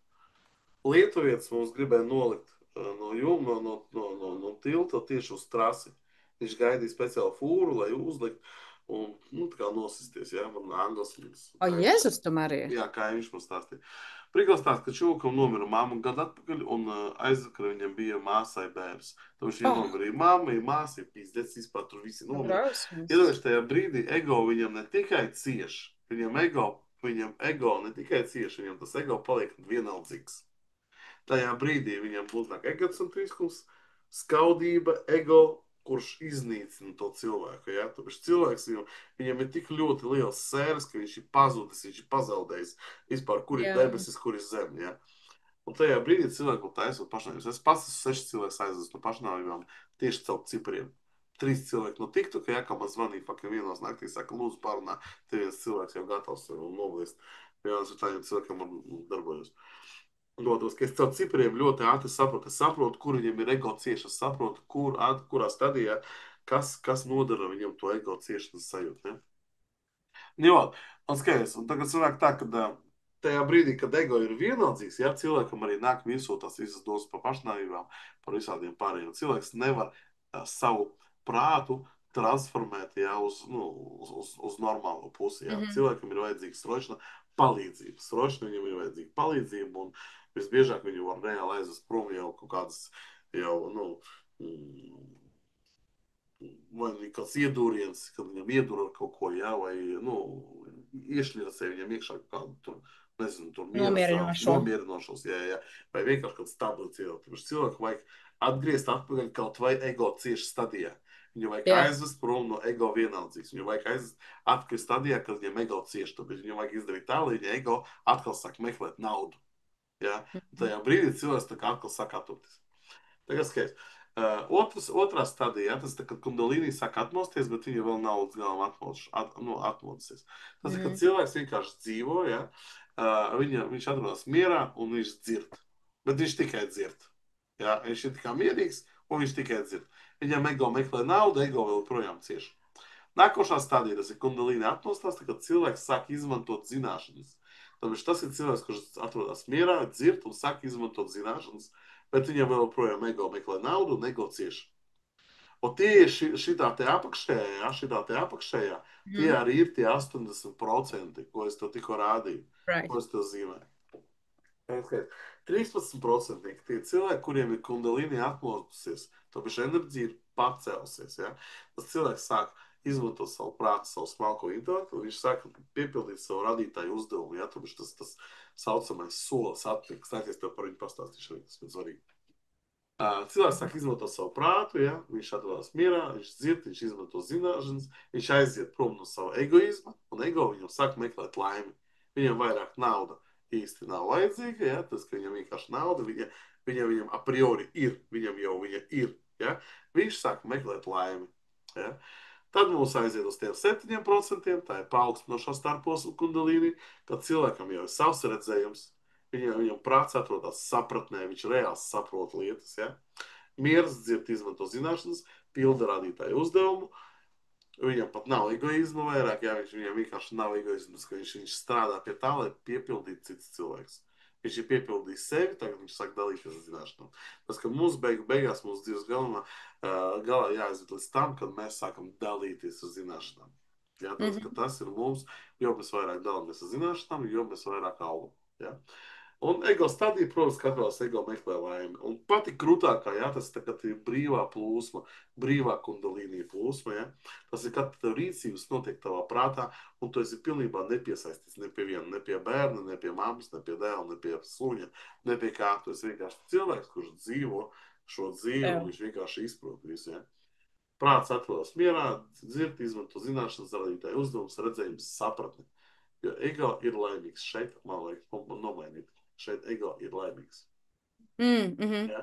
Lietuvietis mums gribēja nolikt no tilta tieši uz trasi. Viņš gaidīja speciālu fūru, lai uzlikt un, tā kā nosisties, ja? Man anglis.
Jēzus, tu Marija?
Jā, kā viņš man stāstīja. Prikals tāds, ka čūkam nomira mamma gadu atpakaļ, un aizvakar viņam bija māsai bērns. Tāpēc viņam nomira mamma, māsa, pīzdets, vispār tur visi nomira. Iedomājies, tajā brīdī ego viņam ne tikai cieš, viņam ego ne tikai cieš, viņam tas ego paliek vienaldzīgs. Tajā brīdī viņam būs nāk egocentriskums, skaudība, ego, kurš iznīcina to cilvēku. Ja? Tāpēc cilvēks viņam ir tik ļoti liels sēras, ka viņš ir pazudis, viņš ir pazaudējis vispār, kur ir debesis, kur ir zeme. Ja? Un tajā brīdī cilvēku taisot pašnāvības. Es pats esmu 6 cilvēks aizvests no pašnāvībām tieši caur cipariem. 3 cilvēki no TikToka, ja, kā man zvanīja faktiski vienos naktī, saka, lūdzu parunā, te viens cilvēks jau gatavs noblīst. Vienos ar tādiem cilvēkiem man darbojos. Dodos, ka es caur cipariem ļoti ātri saprotu, kur viņam ir ego cieša, es saprotu, kurā stadijā, kas nodara viņam to ego ciešanas sajūtu. Ne? Jo, un skaidrs, un tagad sanāk tā, ka tajā brīdī, kad ego ir vienaldzīgs, ja, cilvēkam arī nāk virsū tās visas domas par pašnāvībām, par visādiem pārējiem. Cilvēks nevar savu prātu transformēt, ja, uz normālo pusi. Ja. Cilvēkam ir vajadzīga sročna palīdzība. Sročna viņam ir vajadzīga palīdzība, un visbiežāk viņu var reāli aizvest prom jau kaut kādas, vai kāds iedūriens, kad viņam iedūra ar kaut ko, ja, vai, iešļirasē viņam iekšā kādu tur, nezinu, tur nomierinošos, ja, vai vienkārši kāds stabili cilvēki. Tāpēc cilvēku vajag atgriezt atpakaļ kaut vai ego cieši stadijā. Viņu vajag aizvest prom no ego vienaldzīgs. Viņu vajag aizvest atpakaļ stadijā, kad viņam ego cieši. Tāpēc viņu vajag izdarīt tā, lai viņa ego atkal sāk meklēt naudu. Ja? Tajā brīdī cilvēks tā kā atkal sāk atturties. Tagad skaidrs. Otrā stadija, tas ir, kad kundalīnī sāk atmosties, bet viņa vēl nav līdz galam atmodasies. Tas ir, kad cilvēks vienkārši dzīvo, ja? Viņš atrodas mierā un viņš dzird. Bet viņš tikai dzird. Ja? Viņš ir tikai mierīgs un viņš tikai dzird. Viņam ego meklē naudu, ego vēl projām cieši. Nākošā stadija, tas ir kundalīni atmostās, tad, kad cilvēks sāk izmantot zināšanas. Tāpēc tas ir cilvēks, kurš atrodas mierā, dzird un sāk izmantot zināšanas, bet viņam vēl projām ego meklē naudu un ego cieši. Un tie ir šitā te apakšējā, tie arī ir tie 80%, ko es tev tikko rādīju, ko es tev zīmēju. 13% tie cilvēki, kuriem ir kundalīni atmodusies, tāpēc enerģija ir pacēlusies. Ja? Tas cilvēks sāk izmantot savu prātu, savu smalko intelektu, un viņš sāk piepildīt savu radītāju uzdevumu. Ja? Tāpēc tas saucamais solis atpirks. Tā, es tev par viņu pastāstīšu, arī tas ir svarīgi. Cilvēks sāk izmantot savu prātu, ja? Viņš atrodas mierā, viņš dzird, viņš izmanto zināšanas, viņš aiziet prom no savu egoismu, un ego viņam sāk meklēt laimi. Viņam vairāk nauda īsti nav vajadzīga, ja? Tas, ka viņam vienkārši nauda, viņam a priori ir, viņam jau viņa ir, ja? Viņš sāk meklēt laimi, ja? Tad mums aiziet uz tiem 7%, tā ir paaugstinošā starposma kundalīni, kad cilvēkam jau ir savs redzējums, viņam prāts atrodas sapratnē, viņš reāli saprot lietas, ja? Miers dzird, izmanto zināšanas, pilda radītāju uzdevumu, viņam pat nav egoismu vairāk, ja? Viņam vienkārši nav egoismas, ka viņš strādā pie tā, lai piepildītu cits cilvēks. Viņš ir piepildījis sevi, tagad viņš sāk dalīties ar zināšanām. Tas, ka mums beigās mūsu dzīves galā jāaiziet līdz tam, kad mēs sākam dalīties ar zināšanām. Ja? Tas ir mums, jo mēs vairāk dalāmies ar zināšanām, jo mēs vairāk augam. Ja? Un ego stadija, protams, katrās ego meklē laimi. Un pati krūtākā, ja, tas tā, kad ir brīvā plūsma, brīvā kundalīnija plūsma, ja, tas ir, kad tev rīcības notiek tavā prātā, un tu esi pilnībā nepiesaistīts ne pie viena, ne pie bērna, ne pie mammas, ne pie dēla, ne pie suņa, ne pie kā. Tu esi vienkārši cilvēks, kurš dzīvo šo dzīvi, un viņš vienkārši izprot visu, ja. Prāts atrodas mierā, dzird, izmanto zināšanas, radītāju uzdevums, redzējums, sapratni. Jo ego ir laimīgs. Šeit man vajag nomainīt. Šeit ego ir laimīgs. Ja?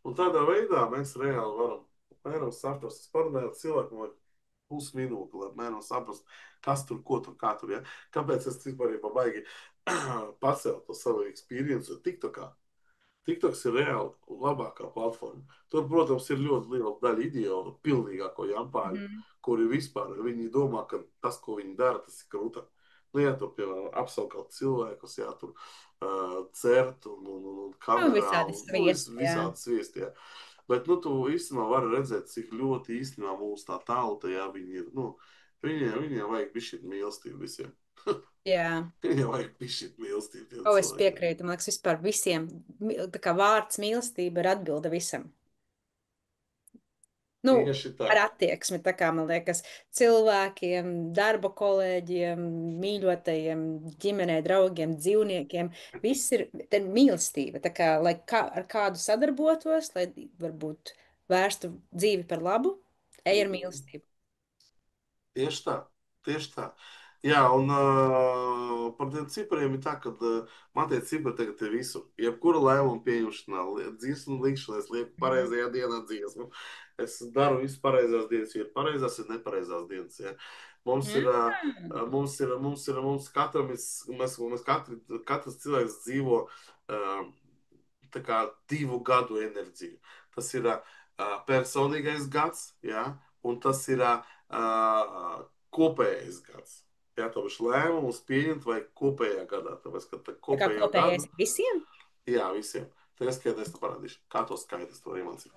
Un tādā veidā mēs reāli varam saprast, es parunāju ar cilvēku, lai pusminūti, lai mēram saprast, kas tur, ko tur, kā tur, ja? Kāpēc es vispār baigi pacelt to savu experience TikTokā? TikToks ir reāli labākā platforma. Tur, protams, ir ļoti liela daļa idiotu, pilnīgāko jampāļu, kuri vispār, viņi domā, ka tas, ko viņi dara, tas ir krūta. Nu, jā, tur, piemēram, apsaukāt cilvēkus, jā, tur cert un kamerā.
Visādi sviesti, jā.
Visādi sviesti, jā. Bet, nu, tu īstenībā vari redzēt, cik ļoti īstenībā mūsu tā tauta, jā, viņi ir, nu, viņiem vajag bišķīt mīlestību visiem.
Jā.
Viņiem vajag bišķīt mīlestību.
Es piekrītu, man liekas, vispār visiem, tā kā vārds mīlestība ir atbilde visam. Nu, ar attieksmi, tā kā, man liekas, cilvēkiem, darba kolēģiem, mīļotajiem, ģimenē, draugiem, dzīvniekiem, viss ir mīlestība, tā kā, lai ar kādu sadarbotos, lai varbūt vērstu dzīvi par labu, ej ar mīlestību.
Tieši tā, tieši tā. Jā, un par tiem cipariem ir tā, ka man tie cipari tagad ir visu. Jebkura lēmuma pieņemšanā, dziesmu likšanā, es lieku pareizajā dienā dziesmu. Es daru visu pareizās dienas, jo ir pareizās, ir nepareizās dienas. Ja. Mums katrs cilvēks dzīvo tā kā 2 gadu enerģiju. Tas ir personīgais gads, ja, un tas ir kopējais gads. Jā, tāpēc lēmumus pieņemt vai kopējā gadā. Tāpēc, ka tā
kopējais visiem?
Jā, visiem. Tagad skaidrs, es te parādīšu. Kā to skaidrs, to iemācīju.